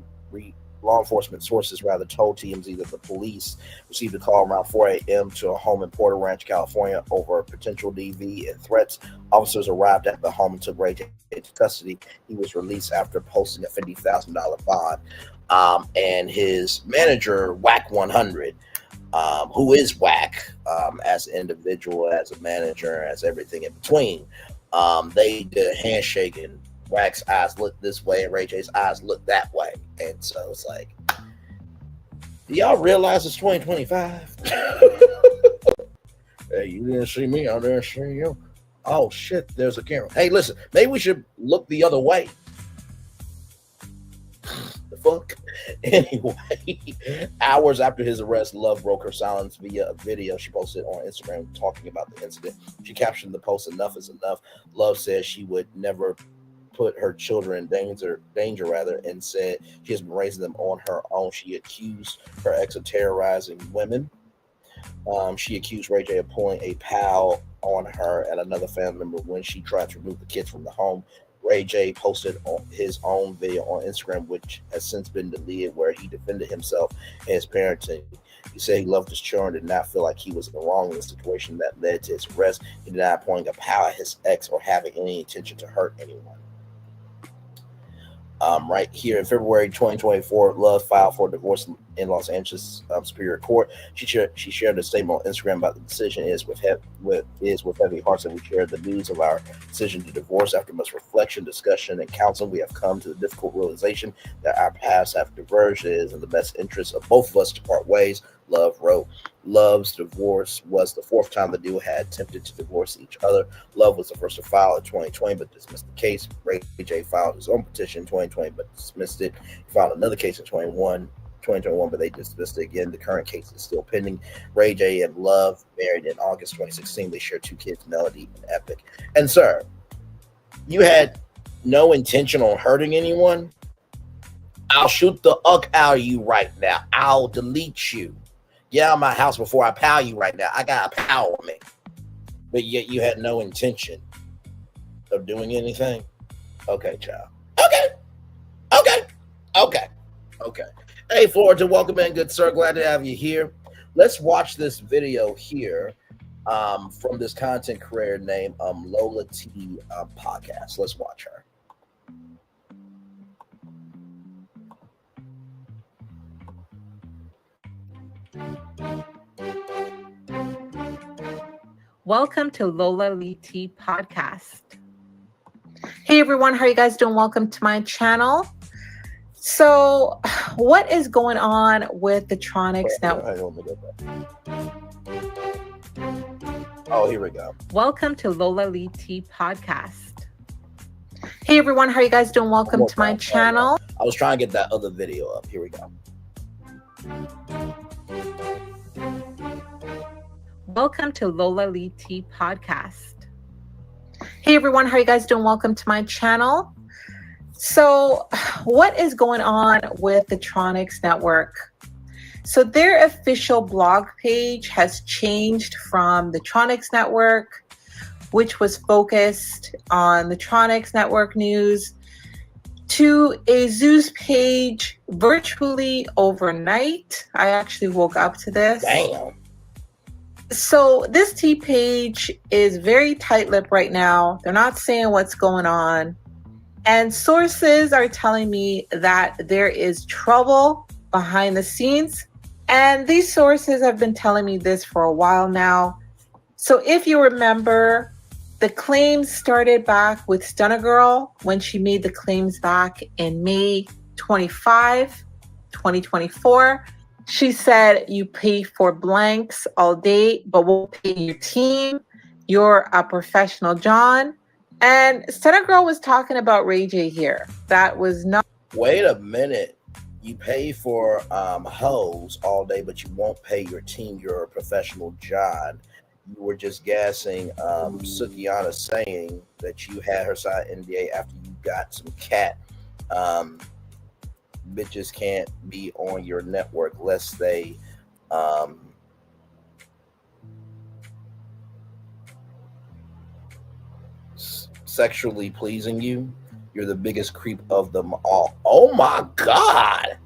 sources told TMZ that the police received a call around 4 a.m. to a home in Porter Ranch, California over potential DV and threats. Officers arrived at the home and took Ray J into custody. He was released after posting a $50,000 bond. And his manager, Whack 100, who is Whack as an individual, as a manager, as everything in between, they did a handshake and Whack's eyes looked this way and Ray J's eyes looked that way. And so it's like, do y'all realize it's 2025? Hey, you didn't see me, I didn't see you. Oh shit, there's a camera. Hey, listen, maybe we should look the other way. The fuck? Anyway, hours after his arrest, Love broke her silence via a video she posted on Instagram talking about the incident. She captioned the post, "Enough is enough." Love says she would never put her children in danger, and said she has been raising them on her own. She accused her ex of terrorizing women. She accused Ray J of pulling a pal on her and another family member when she tried to remove the kids from the home. Ray J posted his own video on Instagram, which has since been deleted, where he defended himself and his parenting. He said he loved his children, did not feel like he was in the wrong in the situation that led to his arrest. He denied pointing a pal at his ex or having any intention to hurt anyone. Right here in February 2024, Love filed for divorce in Los Angeles Superior Court. She shared a statement on Instagram about the decision is with heavy hearts, and we shared the news of our decision to divorce. After much reflection, discussion, and counseling, we have come to the difficult realization that our paths have diverged. It is in the best interest of both of us to part ways. Love wrote. Love's divorce was the fourth time the duo had attempted to divorce each other. Love was the first to file in 2020, but dismissed the case. Ray J filed his own petition in 2020, but dismissed it. He filed another case in 2021, but they dismissed it again. The current case is still pending. Ray J and Love married in August 2016. They share 2 kids, Melody and Epic. And sir, you had no intention on hurting anyone. I'll shoot the uck out of you right now. I'll delete you. Get out of my house before I pow you right now. I got a pow on me. But yet you had no intention of doing anything? Okay, child. Okay. Hey, Florida, welcome in, good sir. Glad to have you here. Let's watch this video here from this content creator named Lola T Podcast. Let's watch her. Welcome to Lola Lee T Podcast. Hey everyone, how are you guys doing? Welcome to my channel. So, what is going on with the Tronics Network? Oh, here we go. Welcome to Lola Lee T Podcast. Hey everyone, how are you guys doing? Welcome to my channel. I was trying to get that other video up. Here we go. Welcome to Lola Lee T Podcast. Hey everyone, how are you guys doing? Welcome to my channel. So, what is going on with the Tronics Network? So, their official blog page has changed from the Tronics Network, which was focused on the Tronics Network news, to a Zeus page virtually overnight. I actually woke up to this. Damn. So this T page is very tight-lipped right now. They're not saying what's going on. And sources are telling me that there is trouble behind the scenes. And these sources have been telling me this for a while now. So if you remember, the claims started back with Stunna Girl when she made the claims back in May 25, 2024. She said, you pay for blanks all day, but won't pay your team. You're a professional, John. And Stunna Girl was talking about Ray J here. That was not. Wait a minute. You pay for hoes all day, but you won't pay your team. You're a professional, John. You were just gassing Sukiyana saying that you had her sign NDA after you got some cat. Bitches can't be on your network lest they sexually pleasing you. You're the biggest creep of them all. Oh my God!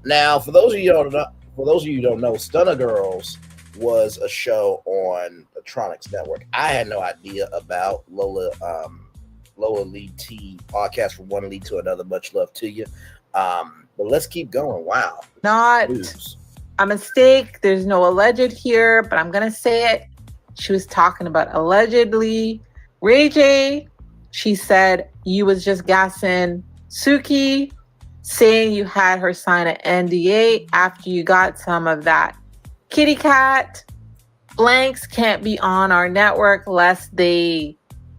Now, for those of you who don't know, Stunna Girls was a show on the Tronics Network. I had no idea about Lola Lee T Podcast. From one lead to another. Much love to you. But let's keep going. Wow. Not a mistake. There's no alleged here, but I'm going to say it. She was talking about allegedly Ray J. She said you was just gassing Suki, saying you had her sign an NDA after you got some of that kitty cat. Blanks can't be on our network lest they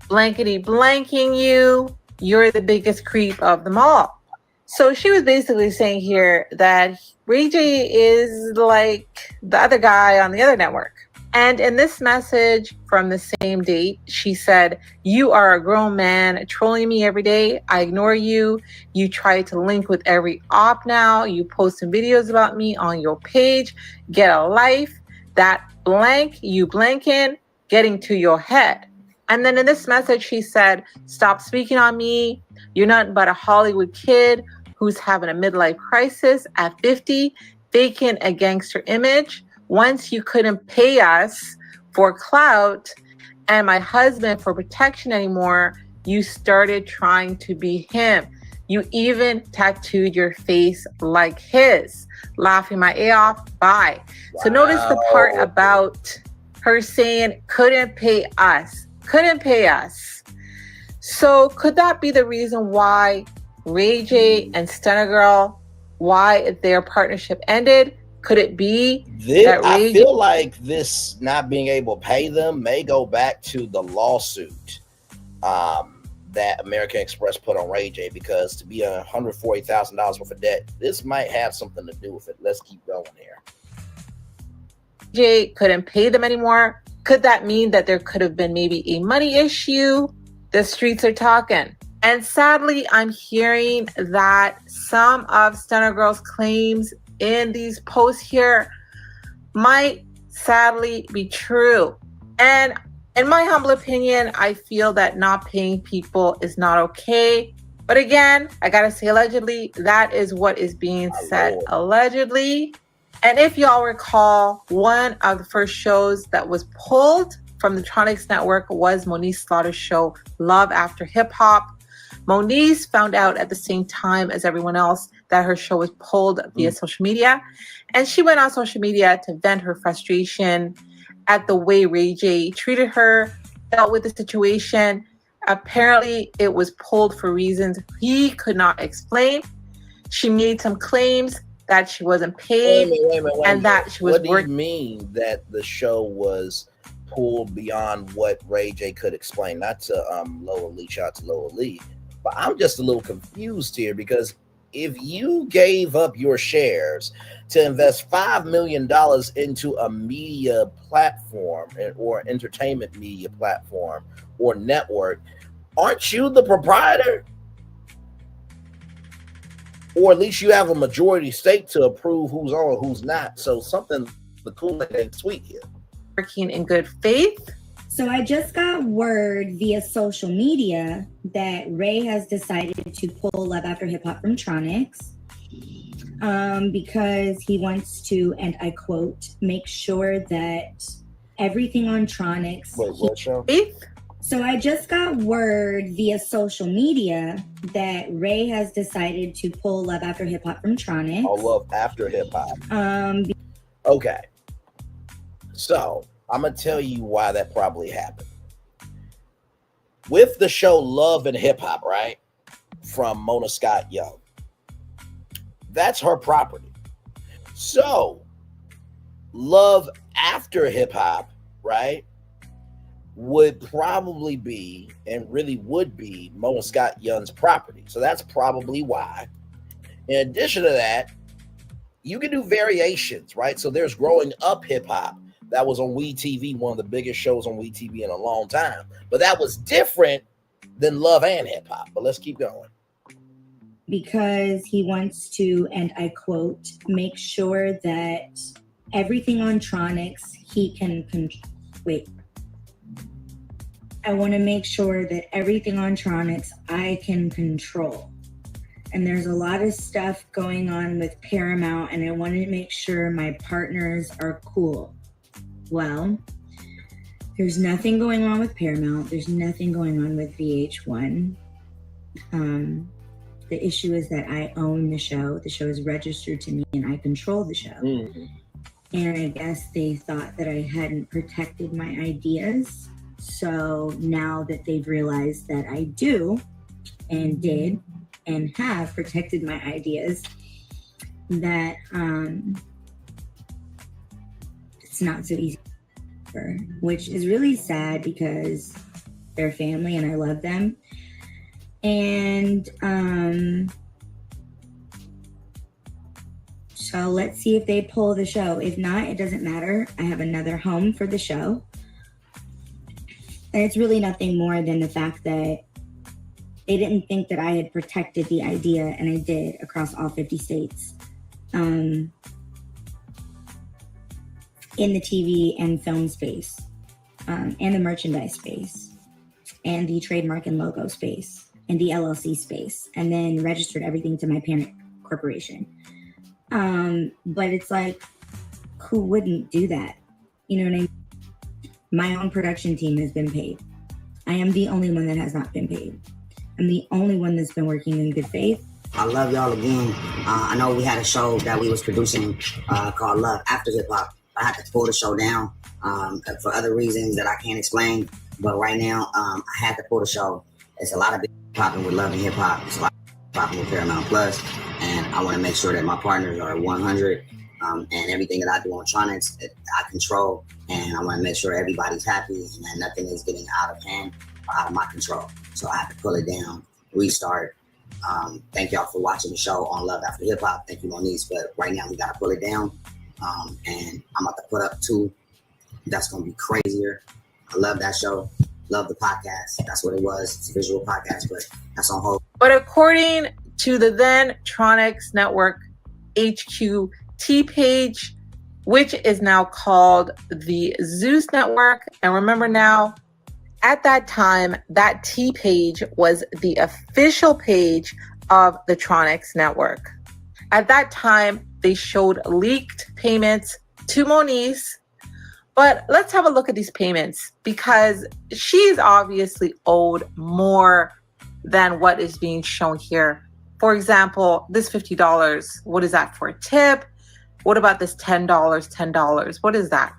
blankety blanking you. You're the biggest creep of them all. So she was basically saying here that Ray J is like the other guy on the other network. And in this message from the same date, she said, you are a grown man trolling me every day. I ignore you. You try to link with every op now. You posting videos about me on your page. Get a life. That blank, you blanking, getting to your head. And then in this message, she said, stop speaking on me. You're nothing but a Hollywood kid who's having a midlife crisis at 50, faking a gangster image. Once you couldn't pay us for clout and my husband for protection anymore, you started trying to be him. You even tattooed your face like his. Laughing my A off. Bye. Wow. So notice the part about her saying couldn't pay us. Couldn't pay us. So could that be the reason why Ray J and Stunna Girl, why their partnership ended? Could it be that Ray I feel like this not being able to pay them may go back to the lawsuit that American Express put on Ray J, because to be $140,000 worth of debt, this might have something to do with it. Let's keep going here. Jay couldn't pay them anymore. Could that mean that there could have been maybe a money issue? The streets are talking. And sadly, I'm hearing that some of Stunna Girl's claims in these posts here might sadly be true. And in my humble opinion, I feel that not paying people is not okay. But again, I gotta say allegedly, that is what is being said allegedly. And if y'all recall, one of the first shows that was pulled from the Tronics Network was Moniece Slaughter's show, Love After Hip Hop. Moniece found out at the same time as everyone else that her show was pulled via social media. And she went on social media to vent her frustration at the way Ray J treated her, dealt with the situation. Apparently, it was pulled for reasons he could not explain. She made some claims that she wasn't paid and that she was working. What do you mean that the show was pulled beyond what Ray J could explain? Not to Lower Lee, shout out to Lower Lee, but I'm just a little confused here, because if you gave up your shares to invest $5 million into a media platform or entertainment media platform or network, aren't you the proprietor? Or at least you have a majority stake to approve who's on, who's not. So something, the Kool-Aid ain't sweet here. Working in good faith. So I just got word via social media that Ray has decided to pull Love After Hip Hop from Tronics because he wants to, and I quote, make sure that everything on Tronics. Wait, what show? So I just got word via social media that Ray has decided to pull Love After Hip Hop from Tronics. Oh, Love After Hip Hop. Okay. So I'm going to tell you why that probably happened. With the show Love and Hip Hop, right? From Mona Scott Young. That's her property. So Love After Hip Hop, right, would probably be, and really would be, Mona Scott Young's property. So that's probably why. In addition to that, you can do variations, right? So there's Growing Up Hip Hop. That was on WeTV, one of the biggest shows on WeTV in a long time. But that was different than Love and Hip Hop. But let's keep going. Because he wants to, and I quote, make sure that everything on Tronics he can wait. I want to make sure that everything on Tronics I can control. And there's a lot of stuff going on with Paramount, and I want to make sure my partners are cool. Well, there's nothing going on with Paramount. There's nothing going on with VH1. The issue is that I own the show. The show is registered to me and I control the show. Mm-hmm. And I guess they thought that I hadn't protected my ideas. So now that they've realized that I do and did and have protected my ideas, that it's not so easy, which is really sad because they're family and I love them. And so let's see if they pull the show. If not, it doesn't matter. I have another home for the show. And it's really nothing more than the fact that they didn't think that I had protected the idea, and I did across all 50 states. In the TV and film space, and the merchandise space, and the trademark and logo space, and the LLC space, and then registered everything to my parent corporation. But it's like, who wouldn't do that? You know what I mean? My own production team has been paid. I am the only one that has not been paid. I'm the only one that's been working in good faith. I love y'all again. I know we had a show that we was producing called Love After Hip Hop. I had to pull the show down for other reasons that I can't explain. But right now, I had to pull the show. It's a lot of big popping with Love and Hip Hop. It's a lot of popping with Paramount Plus. And I want to make sure that my partners are 100. And everything that I do on Tronics, I control. And I want to make sure everybody's happy and that nothing is getting out of hand or out of my control. So I have to pull it down, restart. Thank y'all for watching the show on Love After Hip Hop. Thank you, Moniece. But right now we got to pull it down. And I'm about to put up 2. That's going to be crazier. I love that show. Love the podcast. That's what it was. It's a visual podcast, but that's on hold. But according to the then Tronics Network HQ T page, which is now called the Zeus Network. And remember now, at that time, that T page was the official page of the Tronics Network. At that time, they showed leaked payments to Moniece. But let's have a look at these payments because she's obviously owed more than what is being shown here. For example, this $50, what is that for a tip? What about this $10? What is that?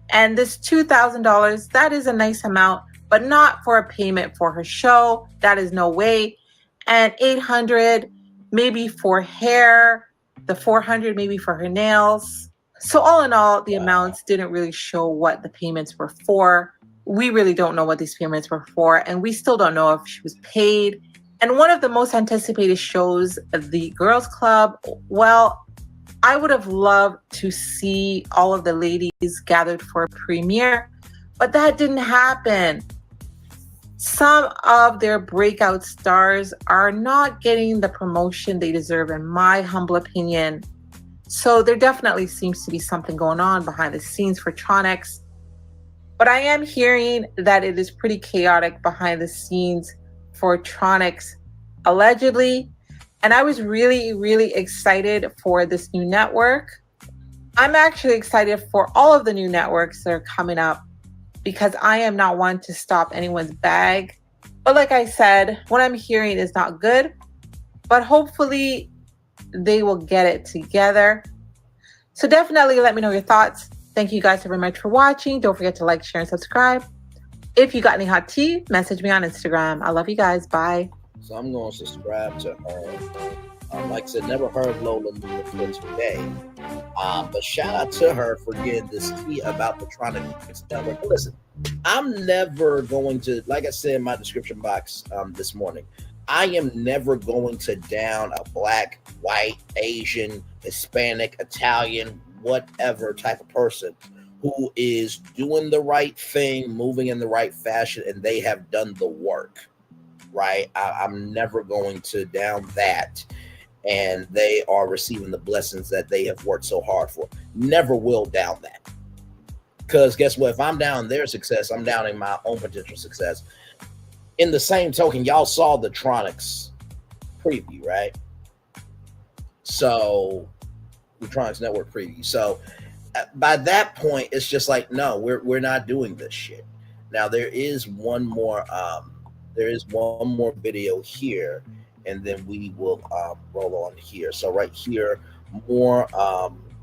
And this $2,000, that is a nice amount, but not for a payment for her show. That is no way. And $800 maybe for hair, the $400 maybe for her nails. So all in all, the amounts didn't really show what the payments were for. We really don't know what these payments were for, and we still don't know if she was paid. And one of the most anticipated shows, the Girls Club, well, I would have loved to see all of the ladies gathered for a premiere, but that didn't happen. Some of their breakout stars are not getting the promotion they deserve, in my humble opinion. So there definitely seems to be something going on behind the scenes for Tronics. But I am hearing that it is pretty chaotic behind the scenes for Tronics, allegedly. And I was really, really excited for this new network. I'm actually excited for all of the new networks that are coming up because I am not one to stop anyone's bag. But like I said, what I'm hearing is not good. But hopefully they will get it together. So definitely let me know your thoughts. Thank you guys very much for watching. Don't forget to like, share, and subscribe. If you got any hot tea, message me on Instagram. I love you guys. Bye. So I'm going to subscribe to her. Like I said, never heard Lola before today. But shout out to her for getting this tea about the Tronics Network. Listen, I'm never going to, like I said in my description box this morning, I am never going to down a black, white, Asian, Hispanic, Italian, whatever type of person who is doing the right thing, moving in the right fashion, and they have done the work, right? I'm never going to down that, and they are receiving the blessings that they have worked so hard for. Never will down that. Because guess what? If I'm down their success, I'm downing my own potential success. In the same token, y'all saw the Tronics preview, right? So, the Tronics Network preview. So, by that point, it's just like, no, we're not doing this shit. Now, there is one more video here, and then we will roll on here. So, right here, more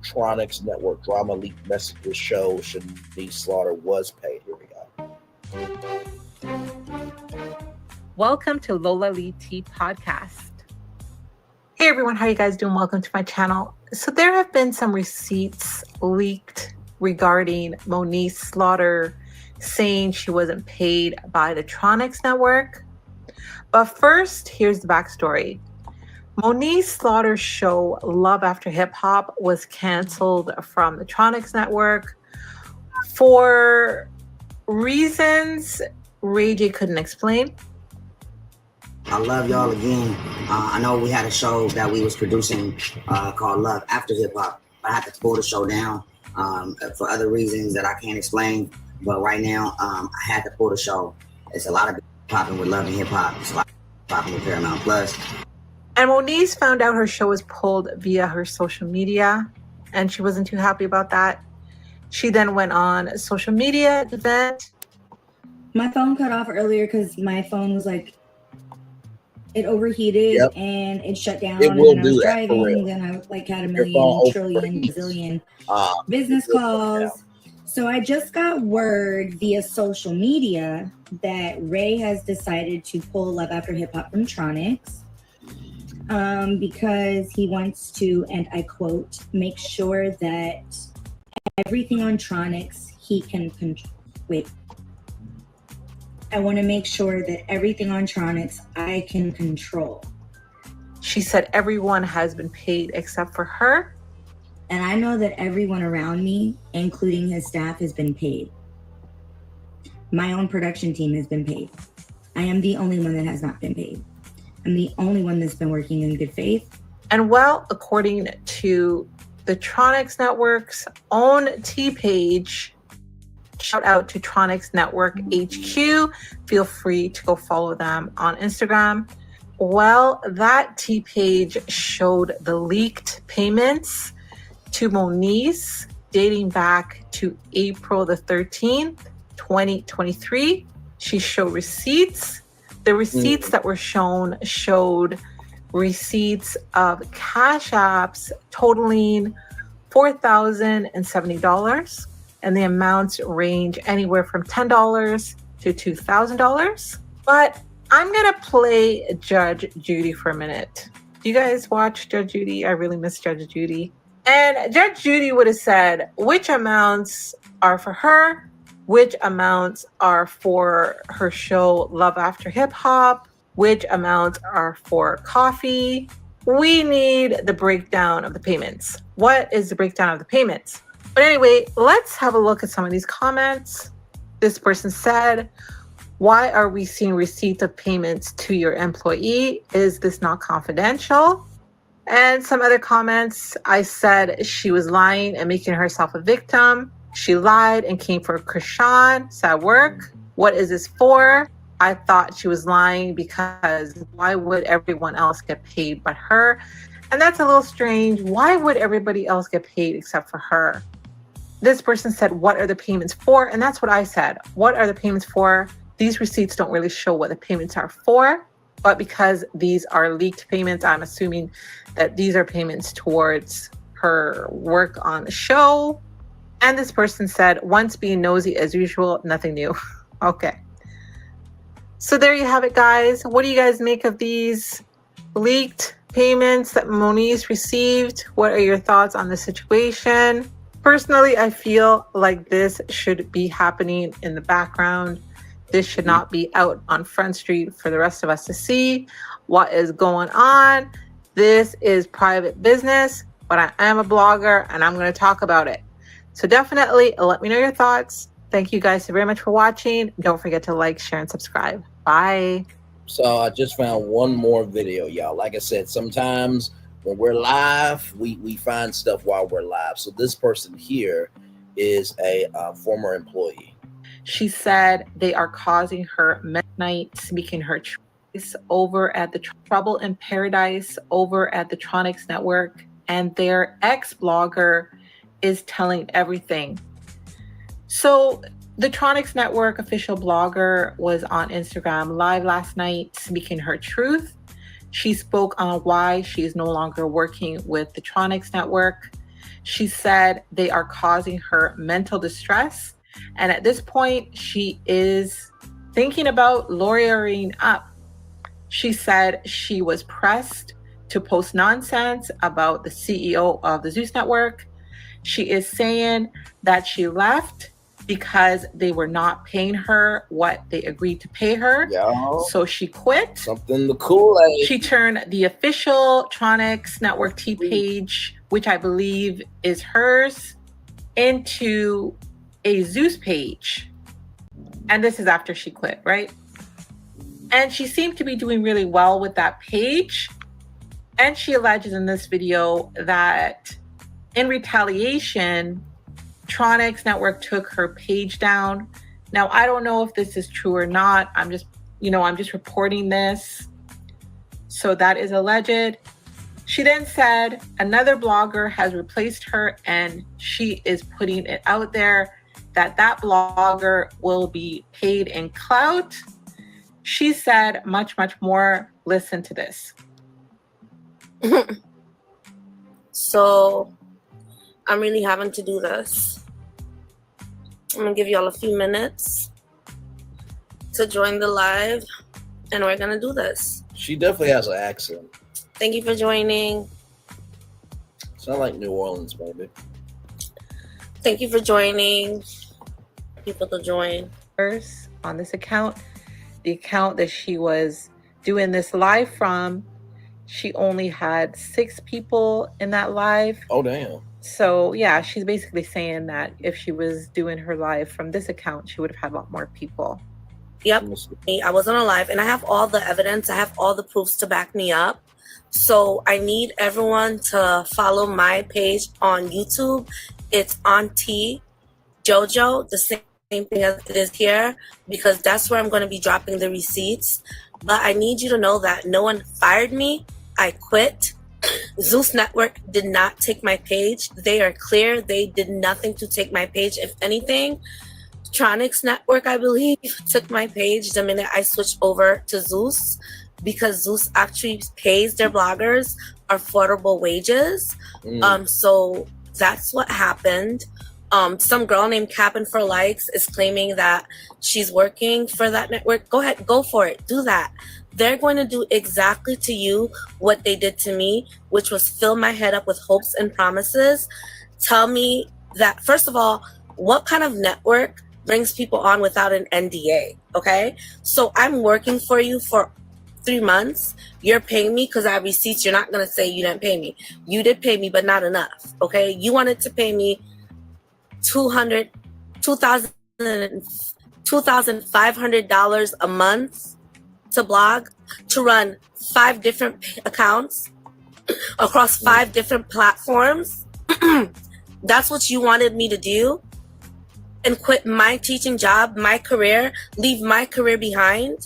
Tronics Network drama leak messages show Shanice Slaughter was paid. Here we go. Welcome to Lola Lee T Podcast. Hey everyone, how you guys doing? Welcome to my channel. So there have been some receipts leaked regarding Moniece Slaughter saying she wasn't paid by the Tronics Network. But first, here's the backstory. Moniece Slaughter's show Love After Hip Hop was canceled from the Tronics Network for reasons Raeh J couldn't explain. I love y'all again. I know we had a show that we was producing called Love After Hip Hop. I had to pull the show down for other reasons that I can't explain. But right now, I had to pull the show. It's a lot of popping with Love and Hip Hop. It's a lot of popping with Paramount Plus. And Moniece found out her show was pulled via her social media, and she wasn't too happy about that. She then went on a social media event. My phone cut off earlier because my phone was like It overheated Yep. and it shut down. It And will then I was do that, for driving. real. Then I like had a Your phone million, trillion, overheats. bazillion business it will shut down. calls. So I just got word via social media that Raeh has decided to pull Love After Hip Hop from Tronics because he wants to, and I quote, make sure that everything on Tronics he can control. Wait. I want to make sure that everything on Tronics I can control. She said everyone has been paid except for her. And I know that everyone around me, including his staff, has been paid. My own production team has been paid. I am the only one that has not been paid. I'm the only one that's been working in good faith. And well, according to the Tronics Network's own T page, shout out to Tronics Network HQ. Feel free to go follow them on Instagram. Well, that T page showed the leaked payments to Moniece dating back to April the 13th, 2023. She showed receipts. The receipts that were shown showed receipts of cash apps totaling $4,070. And the amounts range anywhere from $10 to $2,000. But I'm going to play Judge Judy for a minute. Do you guys watch Judge Judy? I really miss Judge Judy. And Judge Judy would have said which amounts are for her, which amounts are for her show Love After Hip Hop, which amounts are for coffee. We need the breakdown of the payments. What is the breakdown of the payments? But anyway, let's have a look at some of these comments. This person said, why are we seeing receipts of payments to your employee? Is this not confidential? And some other comments, I said she was lying and making herself a victim. She lied and came for Krishan. Sad work. What is this for? I thought she was lying because why would everyone else get paid but her? And that's a little strange. Why would everybody else get paid except for her? This person said, what are the payments for? And that's what I said. What are the payments for? These receipts don't really show what the payments are for, but because these are leaked payments, I'm assuming that these are payments towards her work on the show. And this person said, once being nosy as usual, nothing new. Okay. So there you have it, guys. What do you guys make of these leaked payments that Moniece received? What are your thoughts on the situation? Personally, I feel like this should be happening in the background. This should not be out on Front Street for the rest of us to see what is going on. This is private business, but I am a blogger and I'm going to talk about it. So definitely let me know your thoughts. Thank you guys so very much for watching. Don't forget to like, share, and subscribe. Bye. So I just found one more video, y'all. Like I said, sometimes when we're live, we find stuff while we're live. So this person here is a former employee. She said they are causing her midnight, speaking her choice over at the Trouble in Paradise over at the Tronics Network. And their ex-blogger is telling everything. So the Tronics Network official blogger was on Instagram Live last night, speaking her truth. She spoke on why she is no longer working with the Tronics Network. She said they are causing her mental distress. And at this point, she is thinking about lawyering up. She said she was pressed to post nonsense about the CEO of the Zeus Network. She is saying that she left because they were not paying her what they agreed to pay her. So she quit. Something the Kool-Aid. She turned the official Tronics Network T page, which I believe is hers, into a Zeus page. And this is after she quit, right? And she seemed to be doing really well with that page. And she alleges in this video that in retaliation, Tronics Network took her page down. Now, I don't know if this is true or not. I'm just reporting this. So that is alleged. She then said another blogger has replaced her, and she is putting it out there that that blogger will be paid in clout. She said much, much more. Listen to this. So I'm really having to do this. I'm gonna give y'all a few minutes to join the live, and we're gonna do this. She definitely has an accent. Thank you for joining. Sound like New Orleans, baby. Thank you for joining. People to join. First, on this account, the account that she was doing this live from, she only had 6 people in that live. Oh, damn. So, yeah, she's basically saying that if she was doing her live from this account, she would have had a lot more people. Yep. I wasn't alive, and I have all the evidence. I have all the proofs to back me up. So I need everyone to follow my page on YouTube. It's Auntie Jojo, the same thing as it is here, because that's where I'm going to be dropping the receipts. But I need you to know that no one fired me. I quit. Zeus Network did not take my page. They are clear. They did nothing to take my page. If anything, Tronics Network, I believe, took my page the minute I switched over to Zeus, because Zeus actually pays their bloggers affordable wages. So that's what happened. Some girl named Cappin for Likes is claiming that she's working for that network. Go ahead, go for it. Do that. They're going to do exactly to you what they did to me, which was fill my head up with hopes and promises. Tell me that, first of all, what kind of network brings people on without an NDA? Okay. So I'm working for you for 3 months. You're paying me because I have receipts. You're not going to say you didn't pay me. You did pay me, but not enough. Okay. You wanted to pay me $2,500 a month to blog, to run 5 different accounts across 5 different platforms. That's what you wanted me to do? And quit my teaching job, my career, leave my career behind?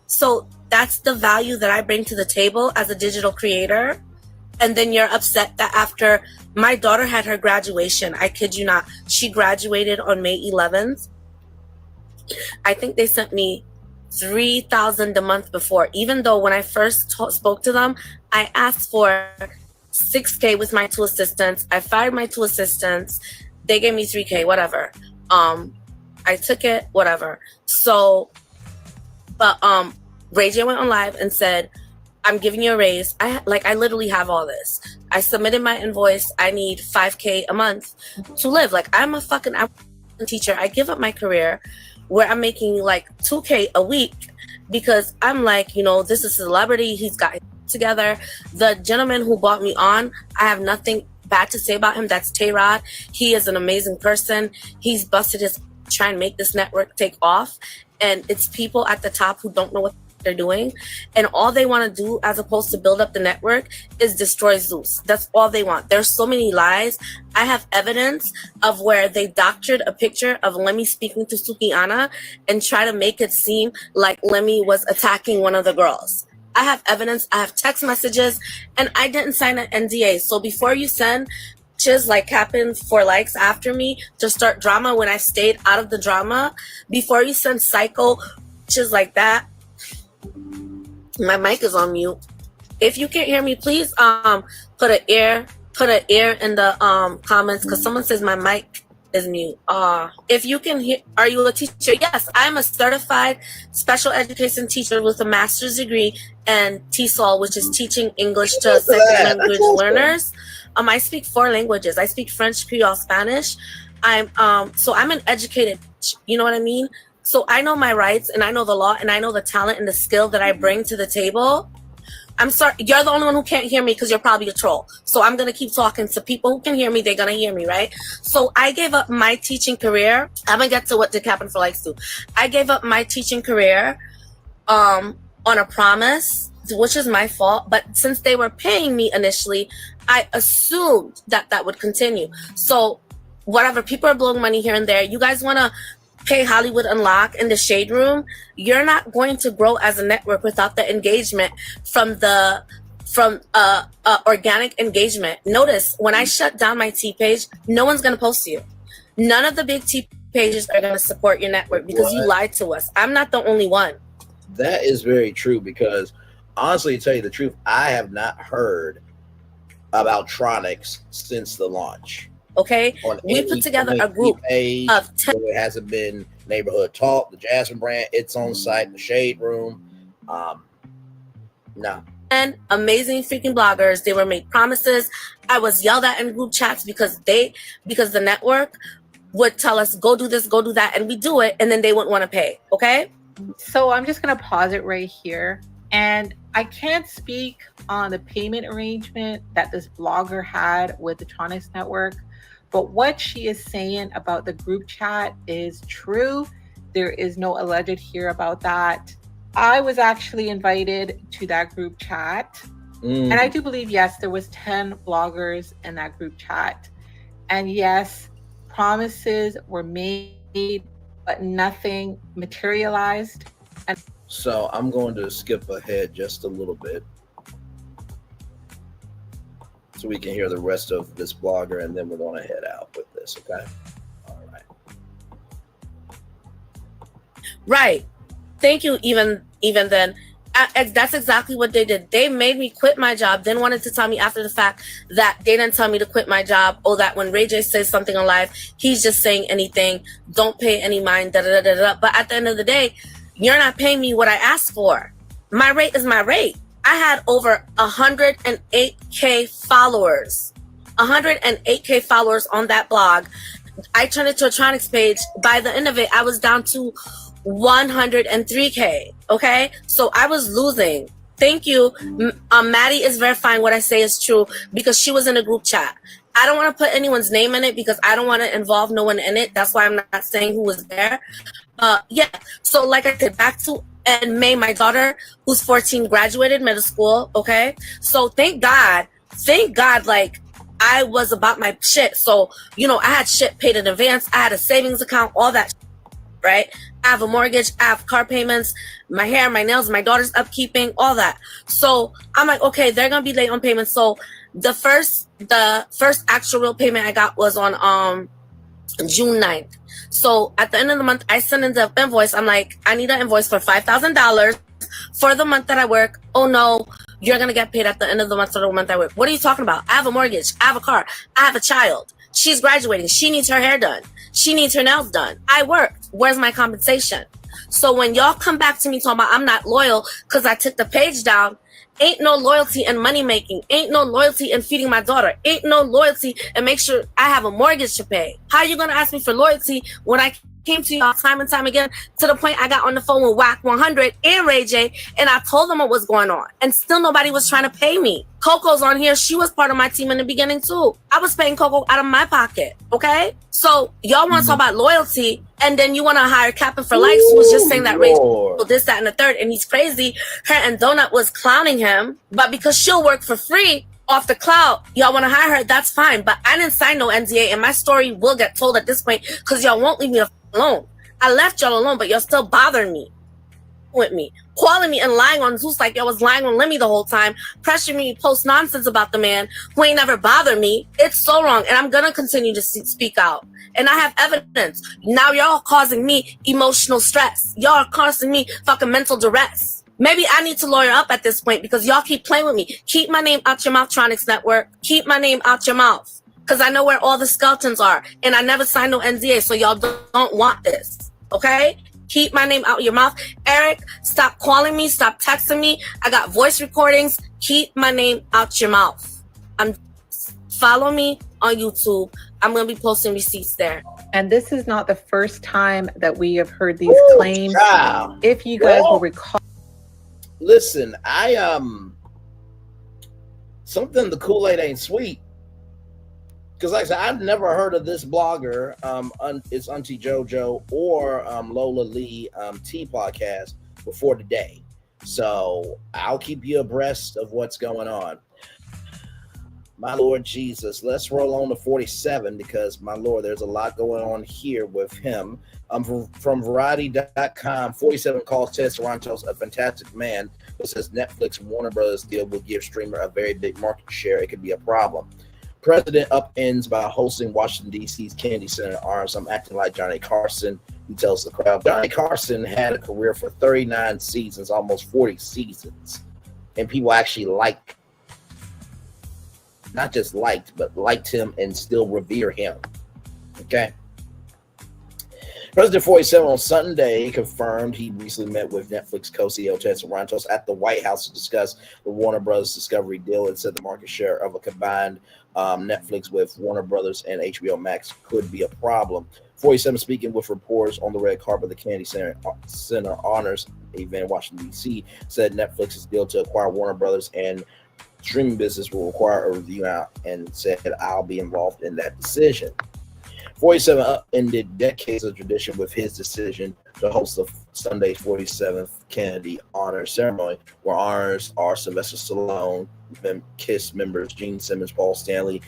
So that's the value that I bring to the table as a digital creator. And then you're upset that after my daughter had her graduation, I kid you not, she graduated on May 11th. I think they sent me $3,000 a month before, even though when I first spoke to them, I asked for $6K with my 2 assistants. I fired my 2 assistants. They gave me $3K, whatever. I took it, whatever. So, but Ray J went on live and said, I'm giving you a raise. I literally have all this. I submitted my invoice. I need $5K a month to live. Like, I'm a teacher. I give up my career where I'm making like $2K a week because I'm like, you know, this is a celebrity. He's got it together. The gentleman who brought me on, I have nothing bad to say about him. That's Tay-Rod. He is an amazing person. He's busted his trying to make this network take off. And it's people at the top who don't know what they're doing, and all they want to do as opposed to build up the network is destroy Zeus. That's all they want. There's so many lies. I have evidence of where they doctored a picture of Lemmy speaking to Sukiana and try to make it seem like Lemmy was attacking one of the girls. I have evidence. I have text messages, and I didn't sign an NDA. So before you send just like Cappin for Likes after me to start drama when I stayed out of the drama, before you send psycho just like that, my mic is on mute. If you can't hear me, please put an ear in the comments, because someone says my mic is mute. If you can hear, are you a teacher? Yes, I'm a certified special education teacher with a master's degree and TESOL, which is teaching English to second language learners. I speak 4 languages. I speak French, Creole, Spanish. So I'm an educated, you know what I mean? So I know my rights, and I know the law, and I know the talent and the skill that I bring to the table. I'm sorry, you're the only one who can't hear me because you're probably a troll. So I'm going to keep talking to people who can hear me. They're going to hear me, right? So I gave up my teaching career. I'm going to get to what did Cappin for Likes do. I gave up my teaching career on a promise, which is my fault. But since they were paying me initially, I assumed that that would continue. So whatever, people are blowing money here and there. You guys want to pay Hollywood Unlock in the Shade Room? You're not going to grow as a network without the engagement from organic engagement. Notice when I shut down my T page, no one's going to post to you. None of the big T pages are going to support your network because you lied to us. I'm not the only one. That is very true because honestly, to tell you the truth, I have not heard about Tronics since the launch. Okay, we put together a group page of it hasn't been Neighborhood Talk, the Jasmine brand, It's On Site, the Shade Room. No. And amazing freaking bloggers. They were made promises. I was yelled at in group chats because the network would tell us, go do this, go do that, and we do it, and then they wouldn't want to pay. Okay. So I'm just going to pause it right here. And I can't speak on the payment arrangement that this blogger had with the Tronics Network, but what she is saying about the group chat is true. There is no alleged here about that. I was actually invited to that group chat. And I do believe, yes, there was 10 bloggers in that group chat. And yes, promises were made, but nothing materialized. And so I'm going to skip ahead just a little bit so we can hear the rest of this blogger, and then we're going to head out with this, okay? All right. Right. Thank you. Even then, that's exactly what they did. They made me quit my job, then wanted to tell me after the fact that they didn't tell me to quit my job, or that when Ray J says something on live, he's just saying anything, don't pay any mind, da da da da. But at the end of the day, you're not paying me what I asked for. My rate is my rate. I had over 108K followers. 108K followers on that blog. I turned it to a Tronics page. By the end of it, I was down to 103K. Okay, so I was losing. Thank you. Maddie is verifying what I say is true because she was in a group chat. I don't want to put anyone's name in it because I don't want to involve no one in it. That's why I'm not saying who was there. Yeah. So like I said, back to in May, my daughter, who's 14, graduated middle school. Okay. So thank God, like I was about my shit. So, you know, I had shit paid in advance. I had a savings account, all that shit, right? I have a mortgage, I have car payments, my hair, my nails, my daughter's upkeeping, all that. So I'm like, okay, they're going to be late on payments. So the first actual real payment I got was on June 9th. So at the end of the month, I sent in the invoice. I'm like, I need an invoice for $5,000 for the month that I work. Oh no, you're going to get paid at the end of the month for the month I work. What are you talking about? I have a mortgage. I have a car. I have a child. She's graduating. She needs her hair done. She needs her nails done. I worked. Where's my compensation? So when y'all come back to me talking about I'm not loyal because I took the page down, ain't no loyalty in money making. Ain't no loyalty in feeding my daughter. Ain't no loyalty in make sure I have a mortgage to pay. How are you going to ask me for loyalty when I came to y'all time and time again to the point I got on the phone with WAC 100 and Ray J and I told them what was going on and still nobody was trying to pay me. Coco's on here. She was part of my team in the beginning too. I was paying Coco out of my pocket. Okay. So y'all want to talk about loyalty and then you want to hire Captain for Likes who was just saying that Ray J this, that, and the third and he's crazy. Her and Donut was clowning him, but because she'll work for free off the cloud, y'all want to hire her, that's fine. But I didn't sign no NDA and my story will get told at this point because y'all won't leave me alone. I left y'all alone, but y'all still bothering me with me, calling me and lying on Zeus like y'all was lying on Lemmy the whole time, pressuring me to post nonsense about the man who ain't never bothered me. It's so wrong, and I'm gonna continue to speak out. And I have evidence. Now y'all causing me emotional stress. Y'all are causing me fucking mental duress. Maybe I need to lawyer up at this point because y'all keep playing with me. Keep my name out your mouth, Tronics Network. Keep my name out your mouth. Because I know where all the skeletons are. And I never signed no NDA, so y'all don't want this. Okay? Keep my name out your mouth. Eric, stop calling me. Stop texting me. I got voice recordings. Keep my name out your mouth. Follow me on YouTube. I'm going to be posting receipts there. And this is not the first time that we have heard these claims. Child. If you guys will recall. Listen, something the Kool-Aid ain't sweet. Because like I said, I've never heard of this blogger, it's Auntie JoJo or Lola Lee T podcast before today. So I'll keep you abreast of what's going on. My Lord Jesus, let's roll on to 47 because, my Lord, there's a lot going on here with him. From Variety.com, 47 calls Ted Sarantos a fantastic man, but says Netflix and Warner Brothers deal will give streamer a very big market share. It could be a problem. President upends by hosting Washington, D.C.'s Kennedy Center Arms. I'm acting like Johnny Carson, he tells the crowd. Johnny Carson had a career for 39 seasons, almost 40 seasons. And people actually liked, not just liked, but liked him and still revere him. Okay. President 47 on Sunday confirmed he recently met with Netflix co-CEO Ted Sarandos at the White House to discuss the Warner Brothers Discovery deal and said the market share of a combined Netflix with Warner Brothers and HBO Max could be a problem. 47 speaking with reporters on the red carpet of the Kennedy Center Honors event in Washington, D.C., said Netflix's deal to acquire Warner Brothers and streaming business will require a review out and said, I'll be involved in that decision. 47 upended decades of tradition with his decision to host the Sunday's 47th Kennedy Honor Ceremony, where honors are Sylvester Stallone, KISS members Gene Simmons, Paul Stanley,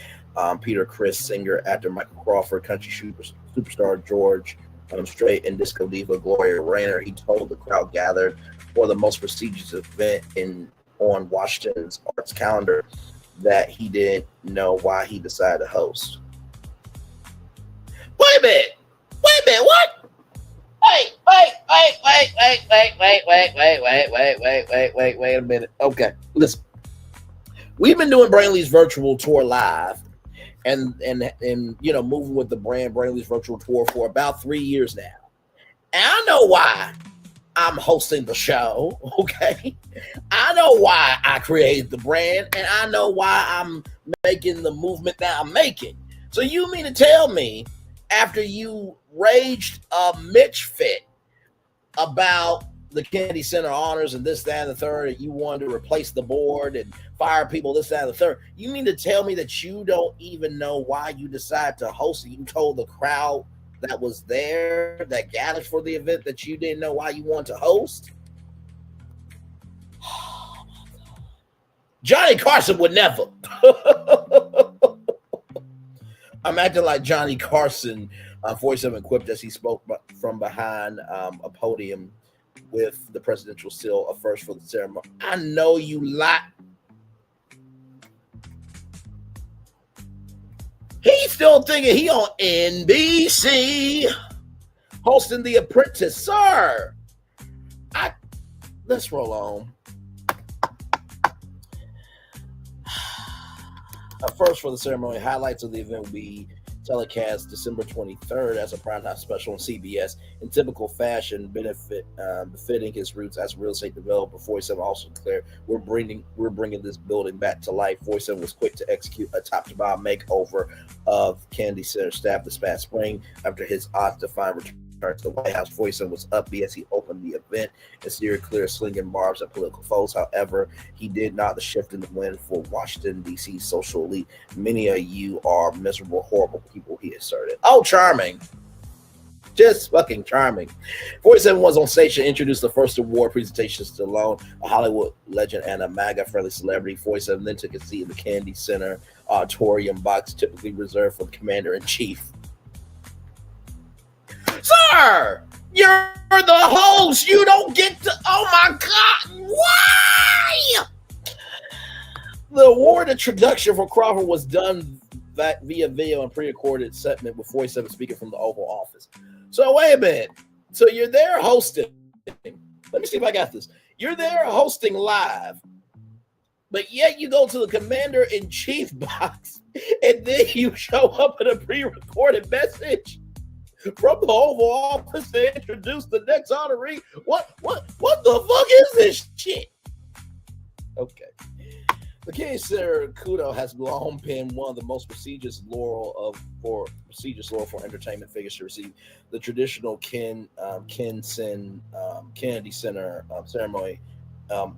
Peter Criss, singer, actor Michael Crawford, country superstar George Strait, and disco diva Gloria Rayner. He told the crowd gathered for the most prestigious event on Washington's arts calendar that he didn't know why he decided to host. Wait a minute, what? Wait a minute. Okay, listen. We've been doing Brainley's virtual tour live and moving with the brand Brainley's virtual tour for about 3 years now. And I know why I'm hosting the show, okay? I know why I created the brand, and I know why I'm making the movement that I'm making. So you mean to tell me after you raged a Mitch fit about the Kennedy Center Honors and this, that, and the third, and you wanted to replace the board and fire people, this, that, and the third, you mean to tell me that you don't even know why you decided to host it? You told the crowd that was there, that gathered for the event, that you didn't know why you wanted to host? Johnny Carson would never. I'm acting like Johnny Carson, 47 quipped as he spoke from behind a podium with the presidential seal, a first for the ceremony. I know you lie. He's still thinking he on NBC hosting The Apprentice, sir. Let's roll on. First for the ceremony, highlights of the event will be telecast December 23rd as a primetime special on CBS in typical fashion, befitting his roots as a real estate developer. 47 also declared, we're bringing this building back to life. 47 was quick to execute a top-to-bottom makeover of Kennedy Center staff this past spring after his odds-defying return to the White House. 47 was upbeat as he opened the event and steered clear, slinging barbs at political foes. However, he did not the shift in the wind for Washington, D.C. social elite. Many of you are miserable, horrible people, he asserted. Oh, charming. Just fucking charming. 47 was on stage to introduce the first award presentation to Stallone, a Hollywood legend and a MAGA-friendly celebrity. 47 then took a seat in the Kennedy Center auditorium box, typically reserved for the commander-in-chief. Sir, you're the host. You don't get to. Oh my God, why? The award introduction for Crawford was done via video and pre-recorded segment with 47 speaking from the Oval Office. So wait a minute. So you're there hosting. Let me see if I got this. You're there hosting live, but yet you go to the commander-in-chief box and then you show up in a pre-recorded message from the Oval Office to introduce the next honoree. What the fuck is this shit? Okay. The Kennedy Center Kudo has long been one of the most prestigious laurel for entertainment figures to receive. The traditional Kennedy Center ceremony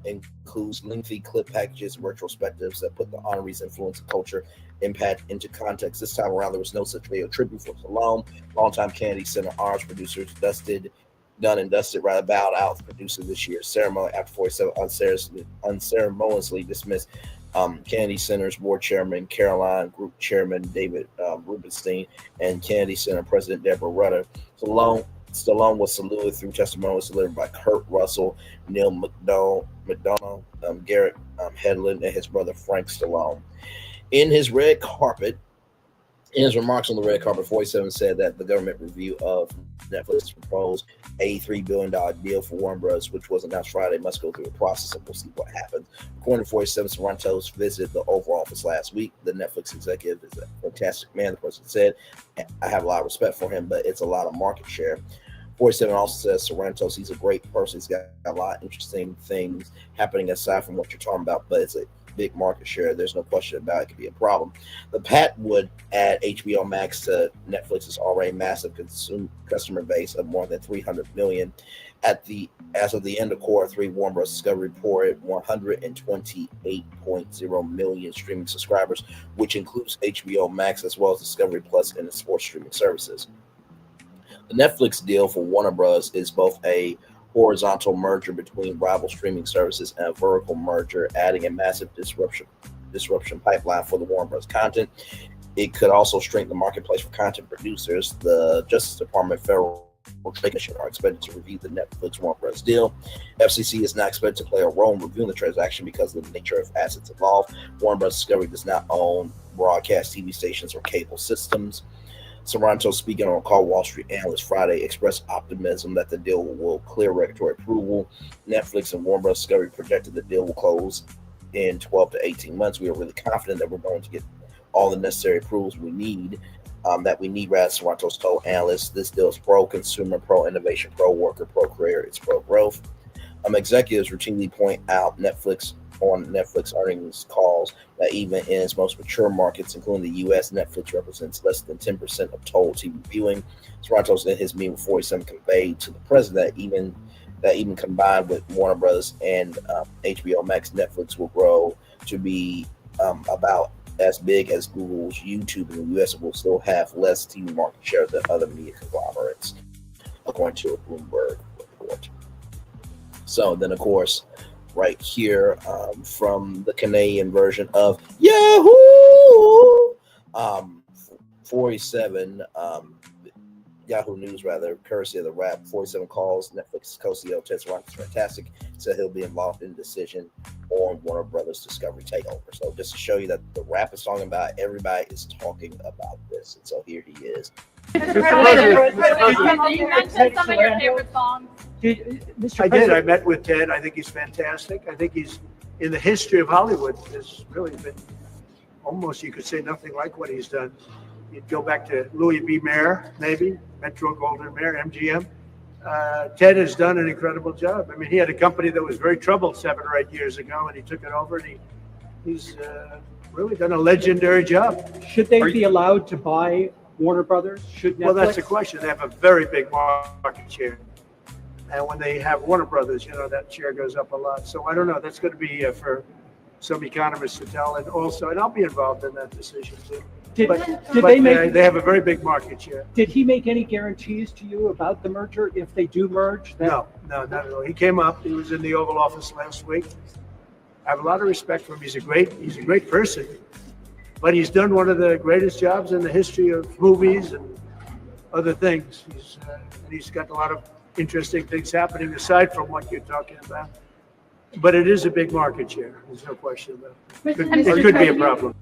includes lengthy clip packages and retrospectives that put the honorees' influence and culture impact into context. This time around, there was no such video tribute for Stallone. Longtime Kennedy Center Honors producers Dun and Dusted right bowed out for producing this year's ceremony after 47 unceremoniously dismissed Kennedy Center's board chairman Caroline, group chairman David Rubenstein, and Kennedy Center president Deborah Rutter. Stallone was saluted through testimonials delivered by Kurt Russell, Neil McDonough, Garrett Hedlund, and his brother Frank Stallone. In his red carpet, in his remarks on the red carpet, 47 said that the government review of Netflix's proposed $83 billion deal for Warner Bros., which was announced Friday, must go through a process, and we'll see what happens. According to 47, Sorrento's visited the Oval Office last week. The Netflix executive is a fantastic man, the person said. I have a lot of respect for him, but it's a lot of market share. 47 also says Sorrento, he's a great person. He's got a lot of interesting things happening aside from what you're talking about, but it's a big market share. There's no question about it. It could be a problem. The PAT would add HBO Max to Netflix's already massive customer base of more than 300 million. As of the end of quarter 3, Warner Bros. Discovery reported 128.0 million streaming subscribers, which includes HBO Max as well as Discovery Plus and the sports streaming services. The Netflix deal for Warner Bros. Is both a horizontal merger between rival streaming services and a vertical merger, adding a massive disruption pipeline for the Warner Bros. Content. It could also strengthen the marketplace for content producers. The Justice Department Federal Commission are expected to review the Netflix Warner Bros. Deal. FCC is not expected to play a role in reviewing the transaction because of the nature of assets involved. Warner Bros. Discovery does not own broadcast TV stations or cable systems. Sorrento, speaking on a call Wall Street analyst Friday, expressed optimism that the deal will clear regulatory approval. Netflix and Warner Bros. Discovery projected the deal will close in 12 to 18 months. We are really confident that we're going to get all the necessary approvals we need, rather, Sorrento's told analysts. This deal is pro-consumer, pro-innovation, pro-worker, pro-creator. It's pro-growth. Executives routinely point out Netflix earnings calls that even in its most mature markets, including the U.S., Netflix represents less than 10% of total TV viewing. Sorrento's in his meeting with 47 conveyed to the president that even combined with Warner Bros. And HBO Max, Netflix will grow to be about as big as Google's YouTube in the U.S. and will still have less TV market share than other media conglomerates, according to a Bloomberg report. So then, of course, right here from the Canadian version of Yahoo! 47 Yahoo News, courtesy of the Wrap. 47 calls Netflix co-CEO Ted Sarandos fantastic. Said he'll be involved in the decision on Warner Brothers Discovery takeover. So just to show you that the Wrap is talking about, everybody is talking about this, and so here he is. Mr. President, you mentioned some of your favorite songs. I did. I met with Ted. I think he's fantastic. I think he's in the history of Hollywood. There's really been almost, you could say, nothing like what he's done. You'd go back to Louis B. Mayer, maybe Metro Goldwyn Mayer, MGM. Ted has done an incredible job. I mean, he had a company that was very troubled 7 or 8 years ago, and he took it over, and he's really done a legendary job. Should they be allowed to buy Warner Brothers? Should Netflix? Well, that's the question. They have a very big market share. And when they have Warner Brothers, that share goes up a lot. So I don't know. That's going to be for some economists to tell. And also, and I'll be involved in that decision too. They have a very big market share. Did he make any guarantees to you about the merger if they do merge? No, not at all. He came up. He was in the Oval Office last week. I have a lot of respect for him. He's a great person. But he's done one of the greatest jobs in the history of movies and other things. He's got a lot of interesting things happening aside from what you're talking about. But it is a big market share. There's no question about it. It could be a problem.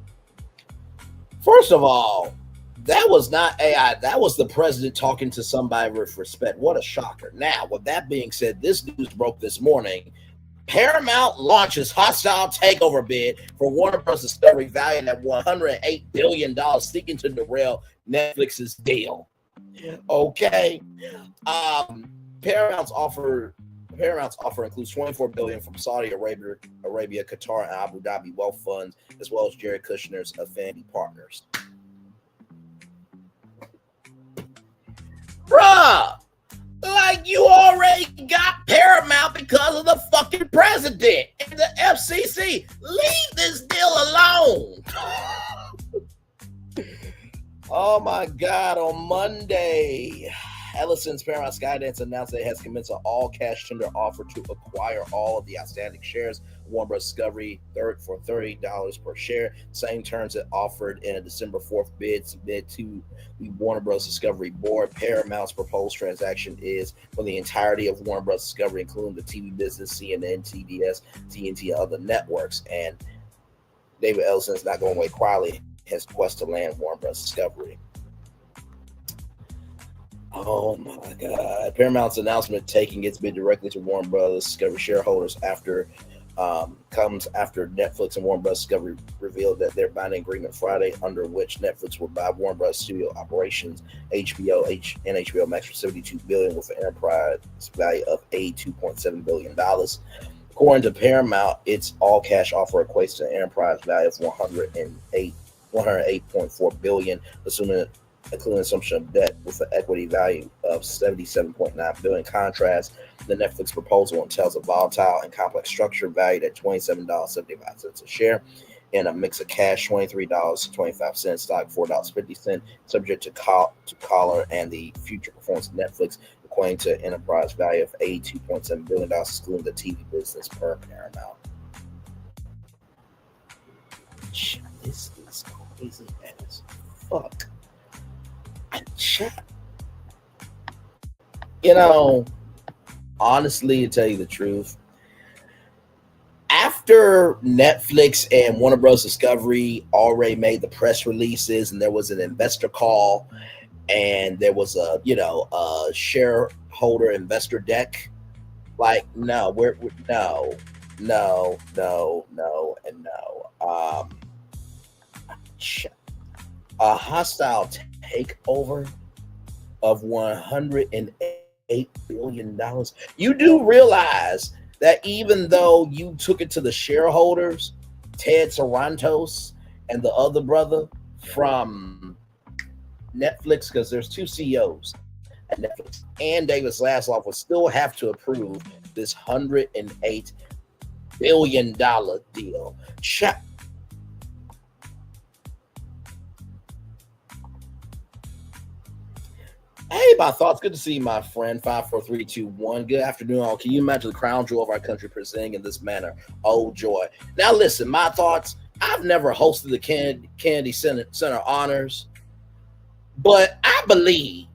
First of all, that was not AI. That was the president talking to somebody with respect. What a shocker. Now, with that being said, this news broke this morning. Paramount launches hostile takeover bid for Warner Bros. Discovery valued at $108 billion, seeking to derail Netflix's deal. Okay. Paramount's offer includes $24 billion from Saudi Arabia, Qatar, and Abu Dhabi wealth funds, as well as Jared Kushner's affinity partners. Bruh, like you already got Paramount because of the fucking president and the FCC. Leave this deal alone. Oh my God, on Monday, Ellison's Paramount Skydance announced that it has commenced an all-cash tender offer to acquire all of the outstanding shares of Warner Bros. Discovery for $30 per share. Same terms that offered in a December 4th bid submitted to the Warner Bros. Discovery board. Paramount's proposed transaction is for the entirety of Warner Bros. Discovery, including the TV business, CNN, TBS, TNT, and other networks. And David Ellison is not going away quietly. His quest to land Warner Bros. Discovery. Oh my God! Paramount's announcement taking its bid directly to Warner Bros. Discovery shareholders comes after Netflix and Warner Bros. Discovery revealed that their binding agreement Friday, under which Netflix will buy Warner Bros. Studio operations, HBO and HBO Max for $72 billion with an enterprise value of $82.7 billion. According to Paramount, its all-cash offer equates to an enterprise value of $108.4 billion, including assumption of debt with an equity value of $77.9 billion. In contrast, the Netflix proposal entails a volatile and complex structure valued at $27.75 a share and a mix of cash, $23.25, stock, $4.50, subject to collar and the future performance of Netflix, equating to an enterprise value of $82.7 billion, excluding the TV business per Paramount. This is crazy as fuck. You know, honestly, to tell you the truth, after Netflix and Warner Bros. Discovery already made the press releases, and there was an investor call, and there was a shareholder investor deck. Like, no, no, and no. A hostile takeover of $108 billion. You do realize that even though you took it to the shareholders, Ted Sarantos and the other brother from Netflix, because there's two CEOs at Netflix, and David Zaslav will still have to approve this $108 billion deal. Hey, my thoughts. Good to see you, my friend. 54321. Good afternoon, all. Can you imagine the crown jewel of our country presenting in this manner? Oh, joy. Now, listen, my thoughts. I've never hosted the Kennedy Center Honors, but I believe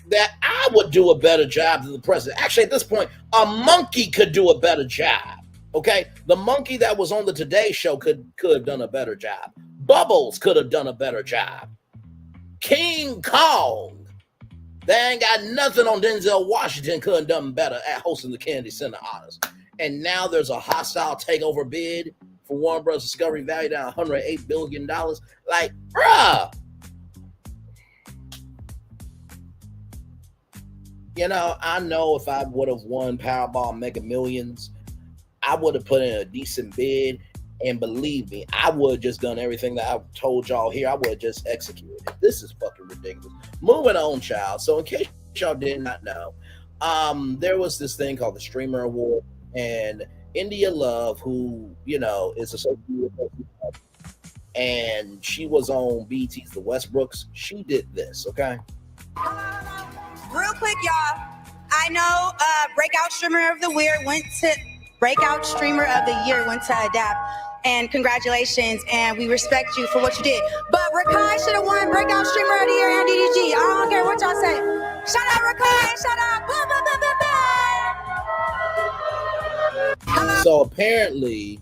that I would do a better job than the president. Actually, at this point, a monkey could do a better job. Okay? The monkey that was on the Today Show could have done a better job. Bubbles could have done a better job. King Kong, they ain't got nothing on Denzel Washington, could have done better at hosting the Kennedy Center Honors. And now there's a hostile takeover bid for Warner Bros. Discovery valued at $108 billion. Like, bruh. You know, I know if I would have won Powerball Mega Millions, I would have put in a decent bid. And believe me, I would have just done everything that I've told y'all here. I would have just executed it. This is fucking ridiculous. Moving on, child. So in case y'all did not know, there was this thing called the Streamer Award, and India Love, who, you know, is associated with us, and she was on BET's The Westbrooks. She did this, okay? Real quick, y'all. I know Breakout Streamer of the Year went to Adapt. And congratulations, and we respect you for what you did. But Rakai should have won Breakout Streamer of the Year and DDG. I don't care what y'all say. Shout out Rakai, shout out. Blah, blah, blah, blah, blah. So apparently,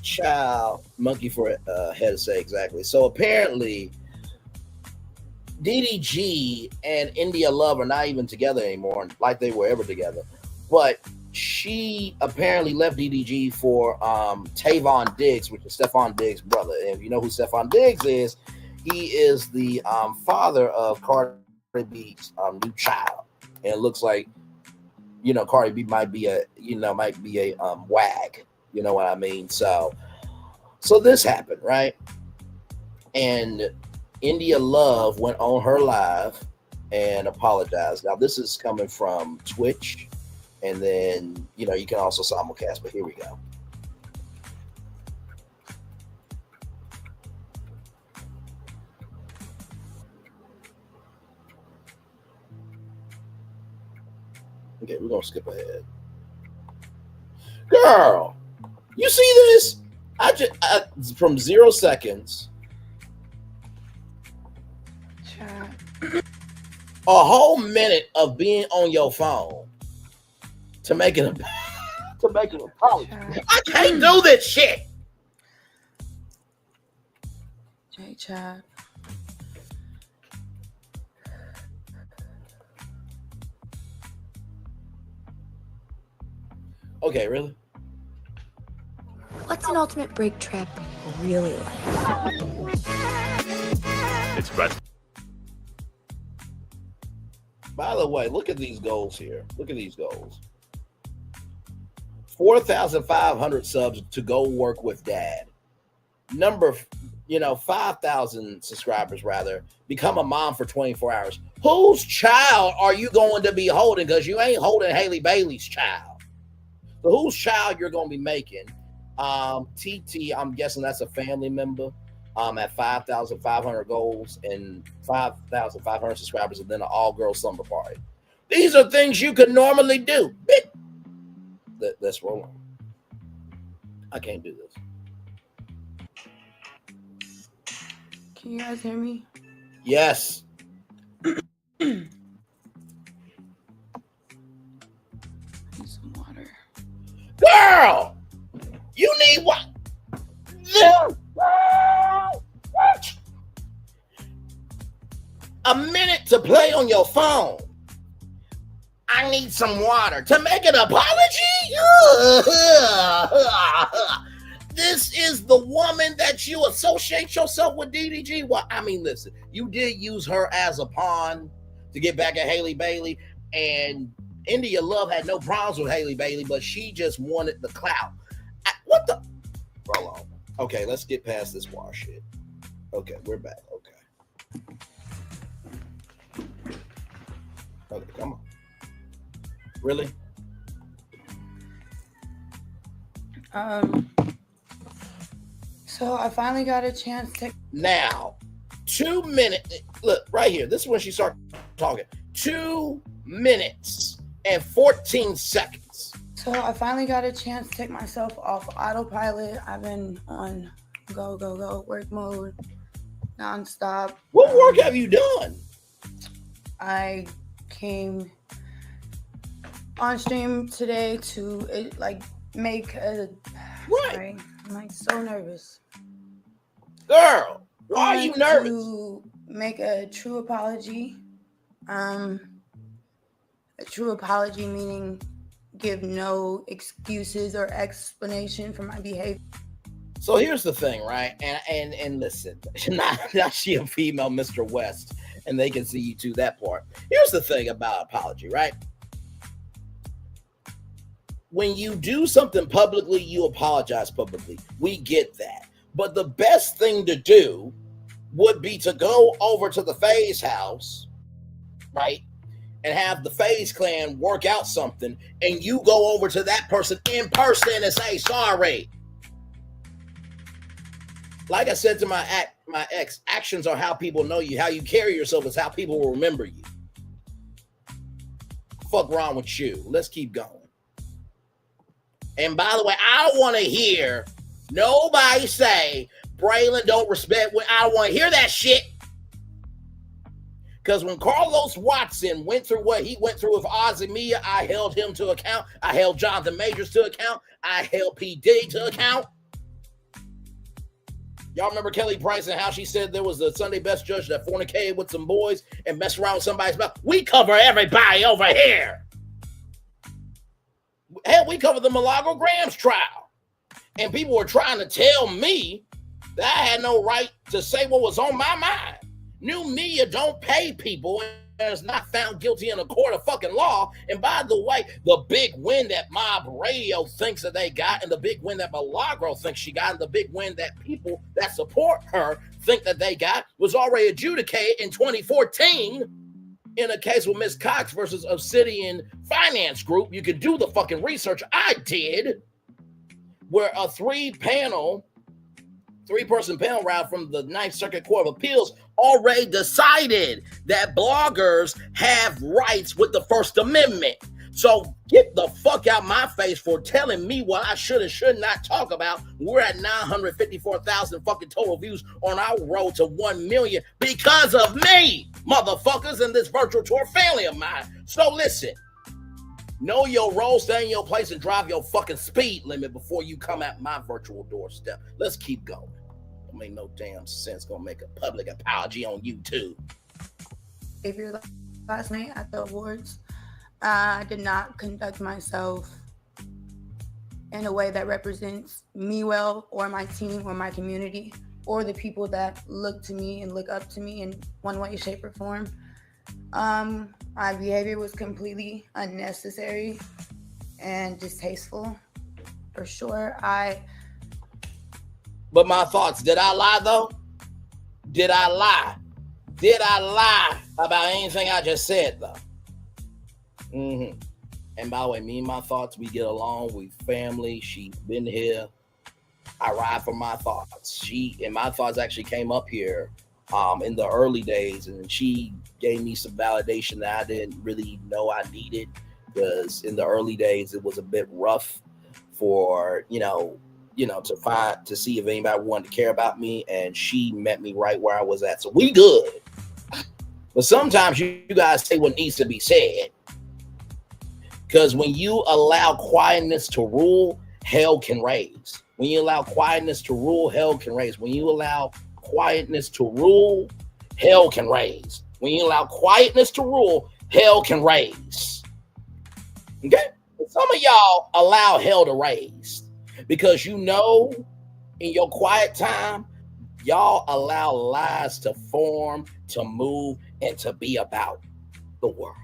child, monkey for head to say exactly. So apparently, DDG and India Love are not even together anymore, like they were ever together. But she apparently left DDG for Tavon Diggs, which is Stephon Diggs' brother. And if you know who Stephon Diggs is, he is the father of Cardi B's new child. And it looks like, you know, Cardi B might be a wag. You know what I mean? So this happened, right? And India Love went on her live and apologized. Now, this is coming from Twitch. And then, you know, you can also simulcast, but here we go. Okay, we're going to skip ahead. Girl, you see this? From 0 seconds. A whole minute of being on your phone to make a to make an apology. I can't do this shit. J Chad. Okay, really? What's an ultimate break trip really like? It's breath. By the way, look at these goals here. Look at these goals. 4,500 subs to go work with dad. 5,000 subscribers rather. Become a mom for 24 hours. Whose child are you going to be holding? Because you ain't holding Haley Bailey's child. So whose child you're going to be making? TT, I'm guessing that's a family member. At 5,500 goals and 5,500 subscribers, and then an all-girls slumber party. These are things you could normally do. Let's roll on. I can't do this. Can you guys hear me? Yes. Need some water. Girl! You need what? A minute to play on your phone. I need some water to make an apology. This is the woman that you associate yourself with, DDG. Well, I mean, listen, you did use her as a pawn to get back at Haley Bailey, and India Love had no problems with Haley Bailey, but she just wanted the clout. What the? Roll on. Okay, let's get past this wash shit. Okay, we're back. Okay, come on. Really? So I finally got a chance to. Now, 2 minutes. Look, right here. This is when she started talking. 2 minutes and 14 seconds. So I finally got a chance to take myself off autopilot. I've been on go work mode nonstop. What work have you done? I came on stream today to make a. What? Sorry, I'm so nervous. Girl, why are you nervous? To make a true apology. A true apology meaning give no excuses or explanation for my behavior. So here's the thing, right? And listen, not she a female Mr. West, and they can see you to that part. Here's the thing about apology, right? When you do something publicly, you apologize publicly. We get that. But the best thing to do would be to go over to the FaZe house, right? And have the FaZe clan work out something, and you go over to that person in person and say, sorry. Like I said to my ex, actions are how people know you. How you carry yourself is how people will remember you. Fuck wrong with you. Let's keep going. And by the way, I don't want to hear nobody say Braylon don't respect. I don't want to hear that shit. Because when Carlos Watson went through what he went through with Ozzy Mia, I held him to account. I held Jonathan Majors to account. I held P. Diddy to account. Y'all remember Kelly Price and how she said there was a Sunday best judge that fornicated with some boys and messed around with somebody's mouth? We cover everybody over here. Hell, we covered the Milagro Gramz trial. And people were trying to tell me that I had no right to say what was on my mind. New media don't pay people and is not found guilty in a court of fucking law. And by the way, the big win that Mob Radio thinks that they got, and the big win that Milagro thinks she got, and the big win that people that support her think that they got was already adjudicated in 2014 in a case with Miss Cox versus Obsidian Finance Group. You can do the fucking research. I did, where a three-person panel round from the Ninth Circuit Court of Appeals already decided that bloggers have rights with the First Amendment. So get the fuck out my face for telling me what I should and should not talk about. We're at 954,000 fucking total views on our road to 1 million because of me, motherfuckers, and this virtual tour family of mine. So listen, Know your role, stay in your place, and drive your fucking speed limit before you come at my virtual doorstep. Let's keep going. Don't make no damn sense. Gonna make a public apology on YouTube. Behavior last night at the awards. I did not conduct myself in a way that represents me well, or my team, or my community, or the people that look to me and look up to me in one way, shape, or form. My behavior was completely unnecessary and distasteful, for sure. But my thoughts, did I lie though? Did I lie? Did I lie about anything I just said though? And by the way, me and my thoughts, we get along. We family. She's been here. I ride for my thoughts. My thoughts actually came up here in the early days, and she gave me some validation that I didn't really know I needed, because in the early days it was a bit rough for to see if anybody wanted to care about me, and she met me right where I was at. So we good. But sometimes you guys say what needs to be said, because when you allow quietness to rule, hell can raise. When you allow quietness to rule, hell can raise. When you allow quietness to rule, hell can raise. When you allow quietness to rule, hell can raise. Okay? Some of y'all allow hell to raise because in your quiet time, y'all allow lies to form, to move, and to be about the world.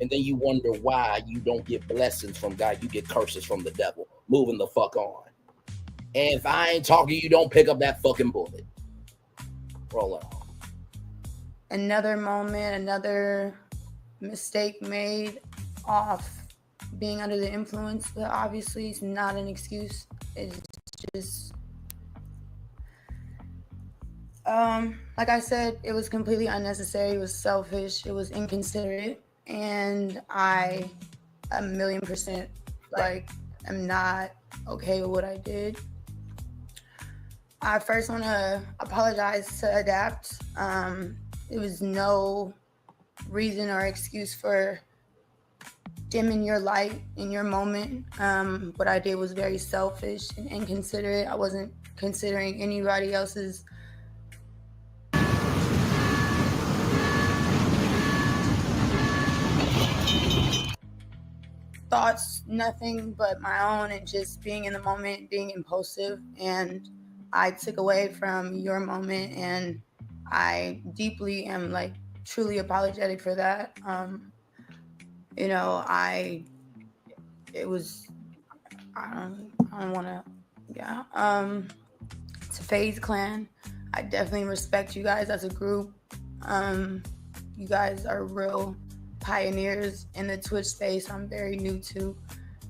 And then you wonder why you don't get blessings from God. You get curses from the devil. Moving the fuck on. And if I ain't talking, you don't pick up that fucking bullet. Roll it on. Another moment, another mistake made off being under the influence, but obviously it's not an excuse. It's just, like I said, it was completely unnecessary. It was selfish. It was inconsiderate. And I, 1,000,000%, am not okay with what I did. I first want to apologize to Adapt. It was no reason or excuse for dimming your light in your moment. What I did was very selfish and inconsiderate. I wasn't considering anybody else's thoughts, nothing but my own, and just being in the moment, being impulsive. And I took away from your moment, and I deeply am truly apologetic for that. I don't want to, to FaZe Clan. I definitely respect you guys as a group. You guys are real pioneers in the Twitch space. I'm very new to,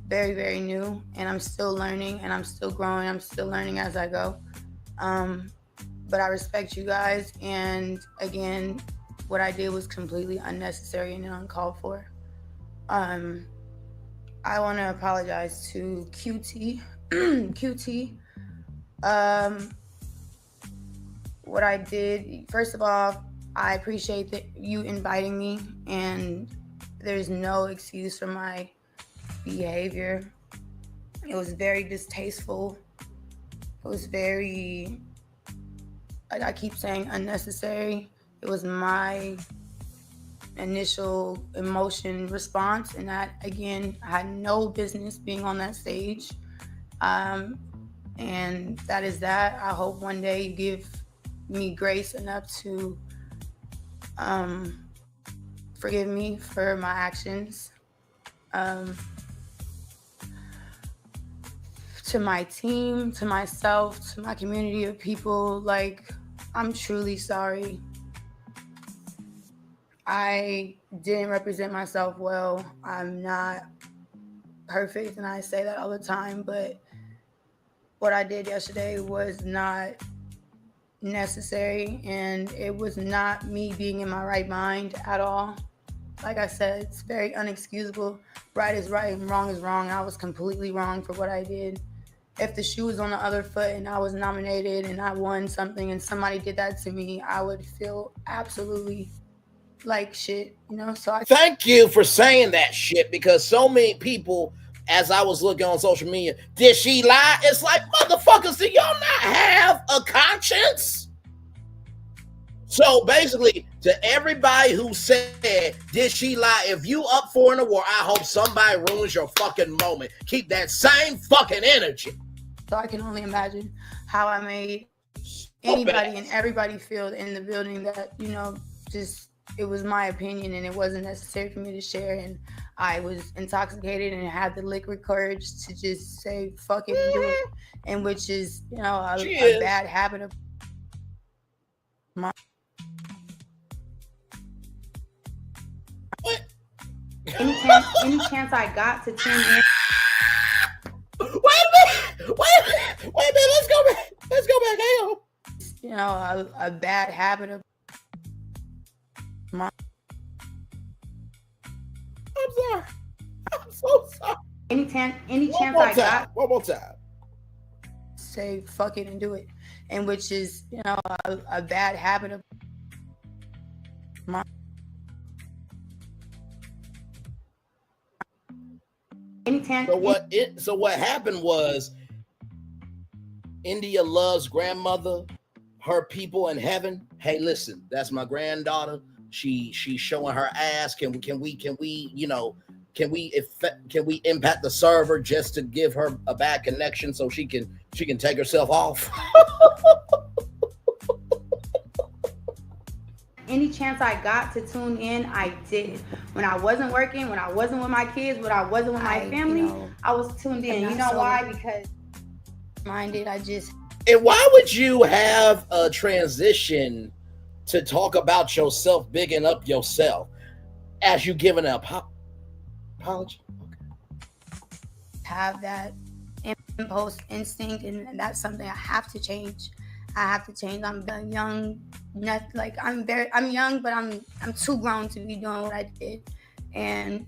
very, very new, and I'm still learning and I'm still growing. I'm still learning as I go. But I respect you guys. And again, what I did was completely unnecessary and uncalled for. I want to apologize to QT. QT. What I did, first of all, I appreciate that you inviting me, and there's no excuse for my behavior. It was very distasteful. It was very, I keep saying, unnecessary. It was my initial emotion response, and that, again, I had no business being on that stage. And that is that. I hope one day you give me grace enough to forgive me for my actions. To my team, to myself, to my community of people, I'm truly sorry. I didn't represent myself well. I'm not perfect, and I say that all the time, but what I did yesterday was not necessary, and it was not me being in my right mind at all. Like I said, it's very unexcusable. Right is right and wrong is wrong. I was completely wrong for what I did. If the shoe was on the other foot and I was nominated and I won something and somebody did that to me, I would feel absolutely like shit, you know. So I Thank you for saying that shit, because so many people, as I was looking on social media, did she lie? It's like, motherfuckers, do y'all not have a conscience? So basically, to everybody who said, did she lie? If you up for an award, I hope somebody ruins your fucking moment. Keep that same fucking energy. So I can only imagine how I made anybody and everybody feel in the building that, you know, just it was my opinion and it wasn't necessary for me to share, and I was intoxicated and had the liquid courage to just say fuck it and do it, and which is, you know, a bad habit of mine. Any chance I got to tune in. Wait a minute. Let's go back. Hang on. You know, a bad habit of mine. I'm sorry. I'm so sorry. Any chance I got. One more time. Say fuck it and do it, and which is, you know, a bad habit of mine. So what happened was, India loves grandmother, her people in heaven. Hey, listen, that's my granddaughter. She's showing her ass. Can we impact the server just to give her a bad connection so she can take herself off? Any chance I got to tune in, I did. When I wasn't working, when I wasn't with my kids, when I wasn't with my family, you know, I was tuned in. You know why? Because minded, I just. And why would you have a transition to talk about yourself, bigging up yourself, as you giving an apology? Have that impulse instinct, and that's something I have to change. I'm young, I'm young, but I'm too grown to be doing what I did, and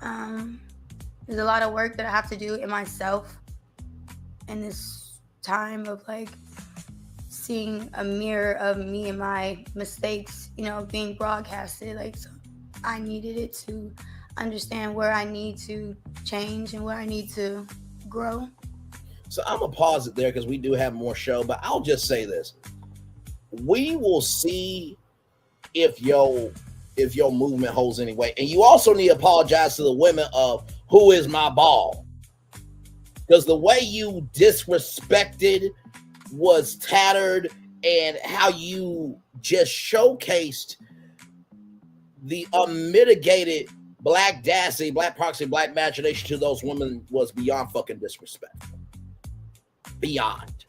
there's a lot of work that I have to do in myself in this time of like seeing a mirror of me and my mistakes, you know, being broadcasted. Like, so I needed it to understand where I need to change and where I need to grow. So I'm gonna pause it there because we do have more show, but I'll just say this: we will see if your movement holds any weight. And you also need to apologize to the women of who is my ball, because the way you disrespected was tattered, and how you just showcased the unmitigated black dancing, black proxy, black imagination to those women was beyond fucking disrespectful. Beyond.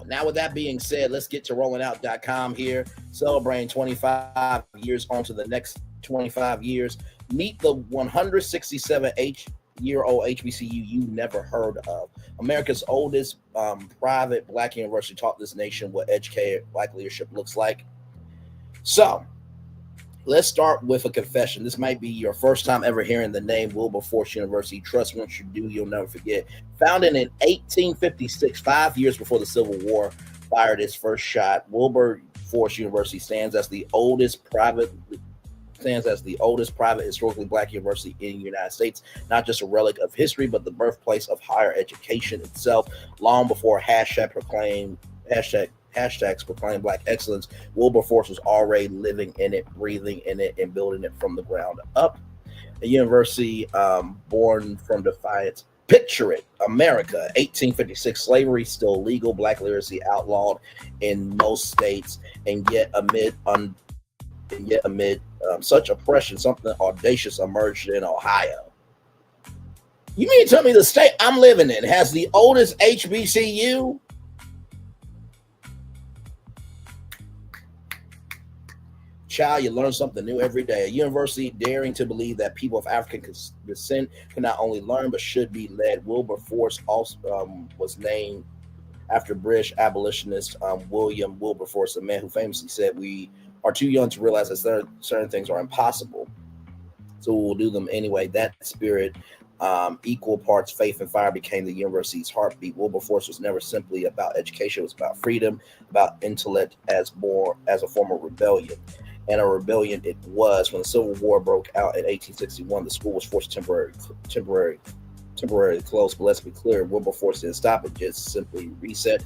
Now, with that being said, let's get to rollingout.com here. Celebrating 25 years on to the next 25 years. Meet the 167-year-old HBCU you never heard of. America's oldest private black university taught this nation what educated black leadership looks like. So, let's start with a confession. This might be your first time ever hearing the name Wilberforce University. Trust me, once you do, you'll never forget. Founded in 1856, 5 years before the Civil War fired its first shot, Wilberforce University stands as the oldest private historically black university in the United States. Not just a relic of history, but the birthplace of higher education itself. Long before hashtags proclaim black excellence, Wilberforce was already living in it, breathing in it, and building it from the ground up. A university born from defiance. Picture it, America, 1856, slavery still legal, black literacy outlawed in most states, and yet amid such oppression, something audacious emerged in Ohio. You mean to tell me the state I'm living in has the oldest HBCU? Child, you learn something new every day. A university daring to believe that people of African descent can not only learn but should be led. Wilberforce also was named after British abolitionist William Wilberforce, a man who famously said, "We are too young to realize that certain things are impossible, so we'll do them anyway." That spirit equal parts faith and fire became the university's heartbeat. Wilberforce was never simply about education; it was about freedom, about intellect as a form of rebellion. And a rebellion it was. When the Civil War broke out in 1861, the school was forced temporarily closed. But let's be clear, Wilberforce didn't stop it; just simply reset.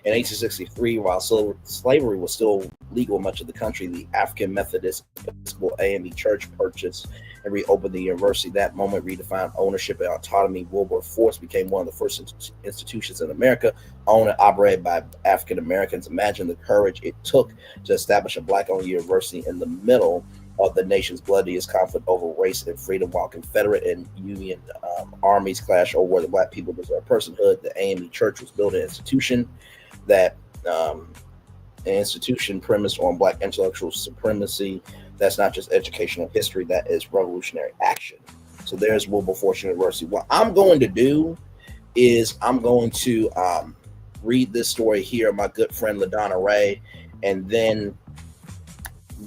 In 1863, while slavery was still legal in much of the country, the African Methodist Episcopal AME Church purchased and reopened the university. That moment redefined ownership and autonomy. Wilberforce became one of the first institutions in America owned and operated by African Americans. Imagine the courage it took to establish a Black-owned university in the middle of the nation's bloodiest conflict over race and freedom. While Confederate and Union armies clashed over whether Black people deserve personhood, the AME Church was built an institution that premised on Black intellectual supremacy. That's not just educational history, that is revolutionary action. So there's Wilberforce University. What I'm going to do is I'm going to read this story here, my good friend LaDonna Raeh, and then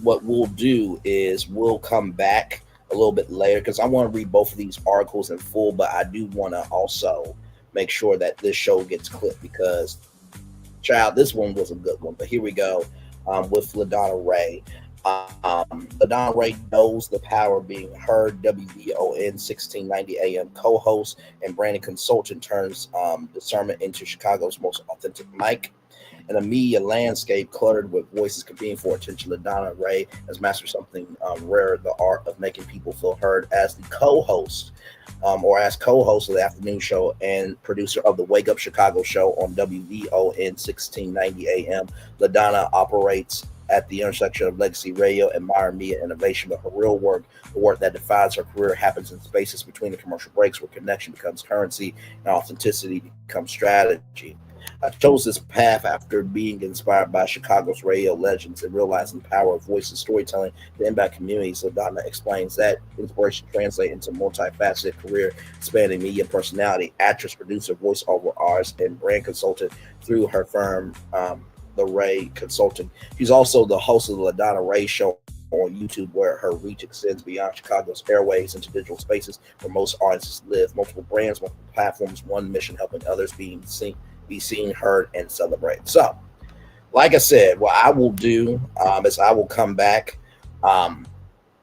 what we'll do is we'll come back a little bit later because I want to read both of these articles in full, but I do want to also make sure that this show gets clipped because, child, this one was a good one. But here we go with LaDonna Raeh. LaDonna Raeh knows the power of being heard. WVON 1690 AM co-host and branding consultant turns discernment into Chicago's most authentic mic. In a media landscape cluttered with voices competing for attention, LaDonna Raeh has mastered something rare, the art of making people feel heard. As the co-host of the afternoon show and producer of the Wake Up Chicago show on WVON 1690 AM, LaDonna operates at the intersection of legacy radio and modern media innovation. But her real work, the work that defines her career, happens in spaces between the commercial breaks where connection becomes currency and authenticity becomes strategy. I chose this path after being inspired by Chicago's radio legends and realizing the power of voice and storytelling to impact communities. LaDonna explains that inspiration translates into multifaceted career spanning media personality, actress, producer, voiceover artist, and brand consultant through her firm, The Raeh Consulting. She's also the host of the LaDonna Raeh Show on YouTube, where her reach extends beyond Chicago's airways into digital spaces where most artists live. Multiple brands, multiple platforms, one mission helping others be seen, heard, and celebrated. So, like I said, what I will do is I will come back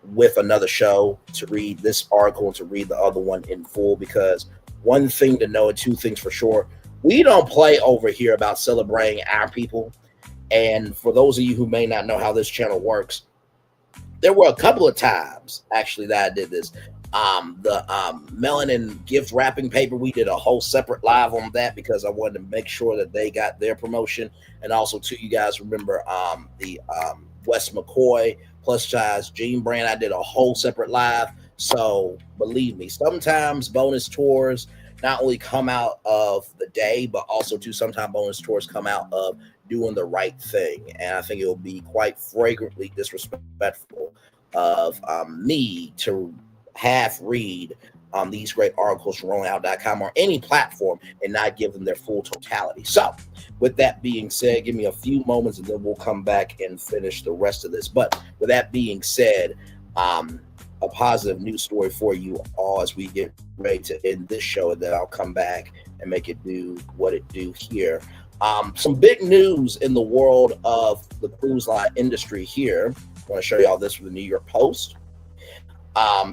with another show to read this article and to read the other one in full, because one thing to know and two things for sure, we don't play over here about celebrating our people. And for those of you who may not know how this channel works, there were a couple of times actually that I did this. The melanin gift wrapping paper, we did a whole separate live on that because I wanted to make sure that they got their promotion. And also too, you guys remember the Wes McCoy plus size jean brand, I did a whole separate live. So believe me, sometimes bonus tours not only come out of the day, but also too sometimes bonus tours come out of doing the right thing. And I think it will be quite flagrantly disrespectful of me to half read these great articles from rollingout.com or any platform and not give them their full totality. So with that being said, give me a few moments and then we'll come back and finish the rest of this. But with that being said, a positive news story for you all as we get ready to end this show, and then I'll come back and make it do what it do here. Some big news in the world of the cruise line industry here. I want to show you all this from the New York Post.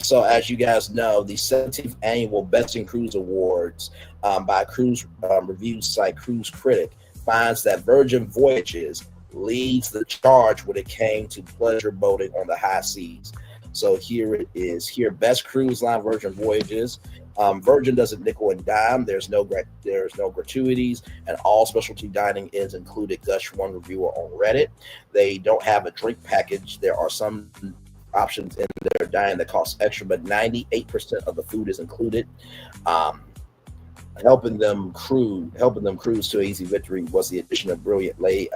So as you guys know, the 17th annual Best in Cruise Awards by cruise review site Cruise Critic finds that Virgin Voyages leads the charge when it came to pleasure boating on the high seas. So here it is. Here, best cruise line, Virgin Voyages. Virgin doesn't nickel and dime. There's no gratuities, and all specialty dining is included. Gush one reviewer on Reddit. They don't have a drink package. There are some options in their dining that cost extra, but 98% of the food is included. helping them cruise to an easy victory was the addition of brilliant Raeh,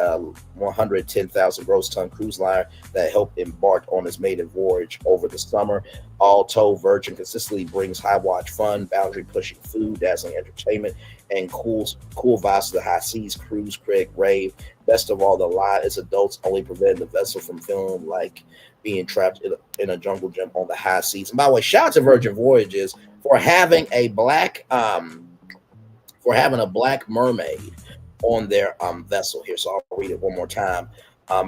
110,000 gross ton cruise liner that helped embark on its maiden voyage over the summer. All told, Virgin consistently brings high watch fun, boundary pushing food, dazzling entertainment, and cool vibes to the high seas. Cruise critic Raeh, best of all, the lie is adults only prevent the vessel from feeling like being trapped in a jungle gym on the high seas. And by the way, shout out to Virgin Voyages for having a black mermaid on their vessel here. So I'll read it one more time.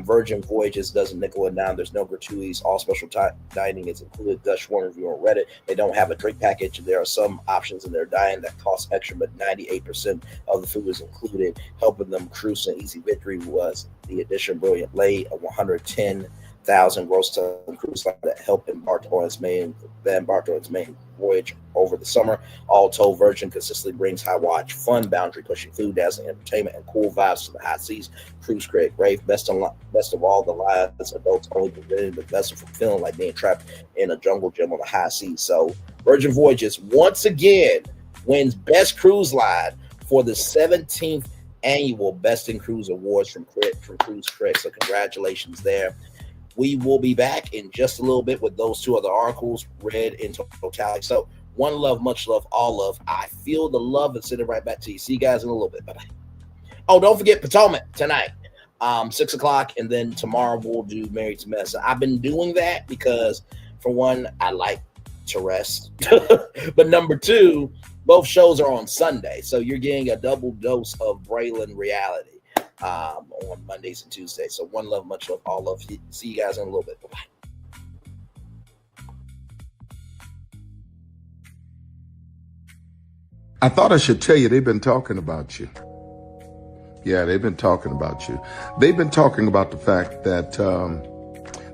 Virgin Voyages doesn't nickel and dime. There's no gratuities. All special dining is included. Dutch one review on Reddit. They don't have a drink package. There are some options in their dining that cost extra, but 98% of the food is included. Helping them cruise to easy victory was the addition of brilliant Raeh, a 110,000 gross ton cruise line that helped embark on its main voyage over the summer. All told, Virgin consistently brings high watch fun, boundary pushing food, dazzling entertainment, and cool vibes to the high seas. Cruise critic Raeh, best of all, the lies adults only prevented the vessel from feeling like being trapped in a jungle gym on the high seas. So Virgin Voyages once again wins best cruise line for the 17th annual Best in Cruise Awards from Cruise Critics. So congratulations there. We will be back in just a little bit with those two other articles read in totality. So one love, much love, all love. I feel the love and send it right back to you. See you guys in a little bit. Bye-bye. Oh, don't forget Potomac tonight, 6 o'clock. And then tomorrow we'll do Married to Medicine. I've been doing that because, for one, I like to rest. But number two, both shows are on Sunday. So you're getting a double dose of Braylon reality. On Mondays and Tuesdays. So one love, much love, all love. See you guys in a little bit. Bye-bye. I thought I should tell you they've been talking about you. Yeah, they've been talking about you. They've been talking about the fact that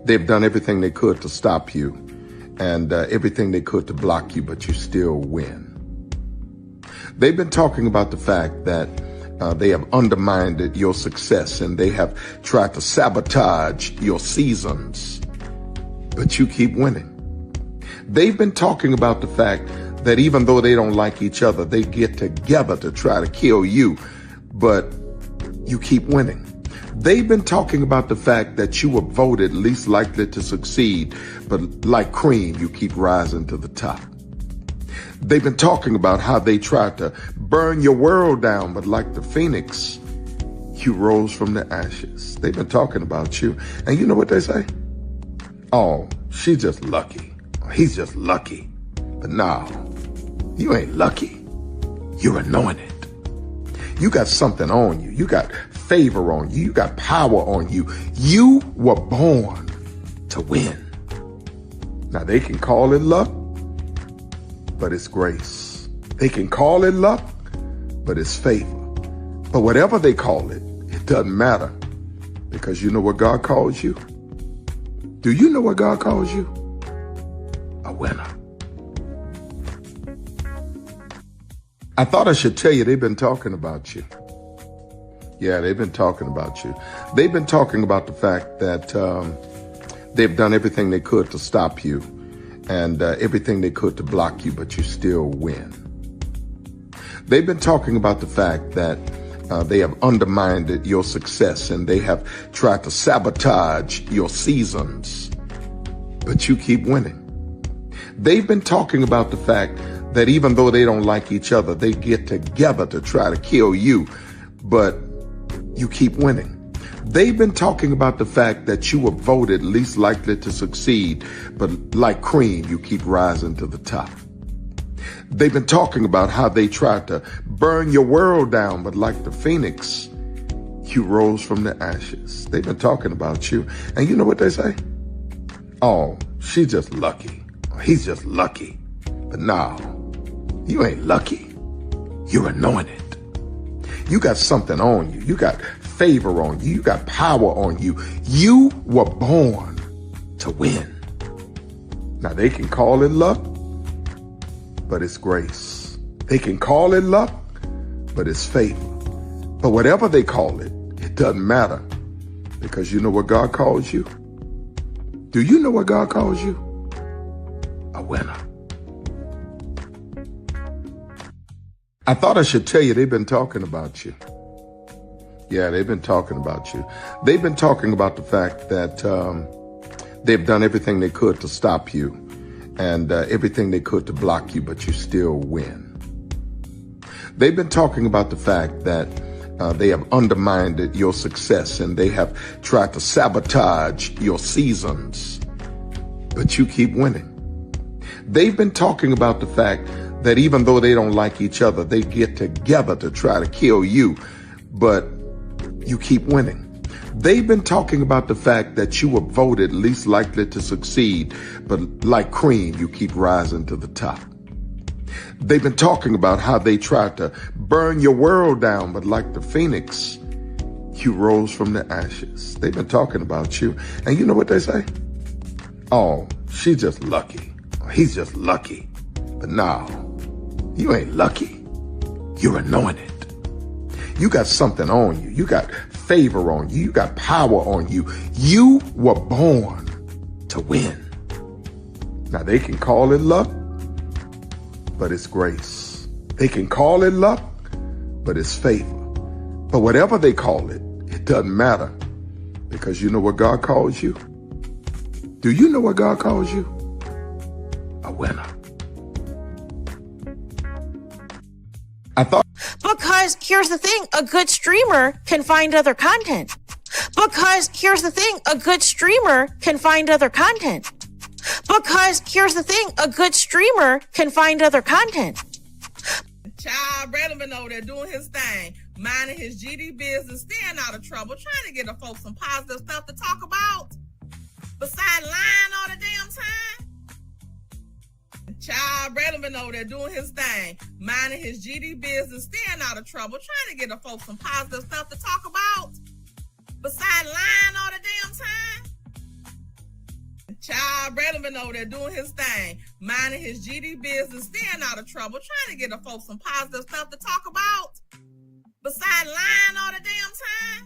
they've done everything they could to stop you and everything they could to block you, but you still win. They've been talking about the fact that they have undermined your success and they have tried to sabotage your seasons, but you keep winning. They've been talking about the fact that even though they don't like each other, they get together to try to kill you, but you keep winning. They've been talking about the fact that you were voted least likely to succeed, but like cream, you keep rising to the top. They've been talking about how they tried to burn your world down, but like the phoenix, you rose from the ashes. They've been talking about you. And you know what they say? Oh, she's just lucky. He's just lucky. But no, you ain't lucky. You're anointed. You got something on you. You got favor on you. You got power on you. You were born to win. Now they can call it luck, but it's grace. They can call it luck, but it's favor. But whatever they call it, it doesn't matter, because you know what God calls you? Do you know what God calls you? A winner. I thought I should tell you they've been talking about you. Yeah, they've been talking about you. They've been talking about the fact that they've done everything they could to stop you and everything they could to block you, but you still win. They've been talking about the fact that they have undermined your success and they have tried to sabotage your seasons, but you keep winning. They've been talking about the fact that even though they don't like each other, they get together to try to kill you, but you keep winning. They've been talking about the fact that you were voted least likely to succeed, but like cream, you keep rising to the top. They've been talking about how they tried to burn your world down, but like the phoenix, you rose from the ashes. They've been talking about you. And you know what they say? Oh, she's just lucky. He's just lucky. But no, you ain't lucky. You're anointed. You got something on you. You got favor on you. You got power on you. You were born to win. Now they can call it luck, but it's grace. They can call it luck, but it's favor. But whatever they call it, it doesn't matter, because you know what God calls you? Do you know what God calls you? A winner. I thought I should tell you they've been talking about you. Yeah, they've been talking about you. They've been talking about the fact that they've done everything they could to stop you and everything they could to block you, but you still win. They've been talking about the fact that they have undermined your success and they have tried to sabotage your seasons, but you keep winning. They've been talking about the fact that even though they don't like each other, they get together to try to kill you, but you keep winning. They've been talking about the fact that you were voted least likely to succeed, but like cream, you keep rising to the top. They've been talking about how they tried to burn your world down, but like the phoenix, you rose from the ashes. They've been talking about you. And you know what they say? Oh, she's just lucky. He's just lucky. But no, you ain't lucky. You're anointed. You got something on you. You got favor on you. You got power on you. You were born to win. Now they can call it luck, but it's grace. They can call it luck, but it's favor. But whatever they call it, it doesn't matter, because you know what God calls you? Do you know what God calls you? A winner. Because here's the thing, a good streamer can find other content. Because here's the thing, a good streamer can find other content. Because here's the thing, a good streamer can find other content. Child, Braylon been over there doing his thing, minding his GD business, staying out of trouble, trying to get the folks some positive stuff to talk about, besides lying all the damn time. Child, Braylon been over there doing his thing, minding his GD business, staying out of trouble, trying to get the folks some positive stuff to talk about, besides lying all the damn time. Child, Braylon been over there doing his thing, minding his GD business, staying out of trouble, trying to get the folks some positive stuff to talk about, besides lying all the damn time.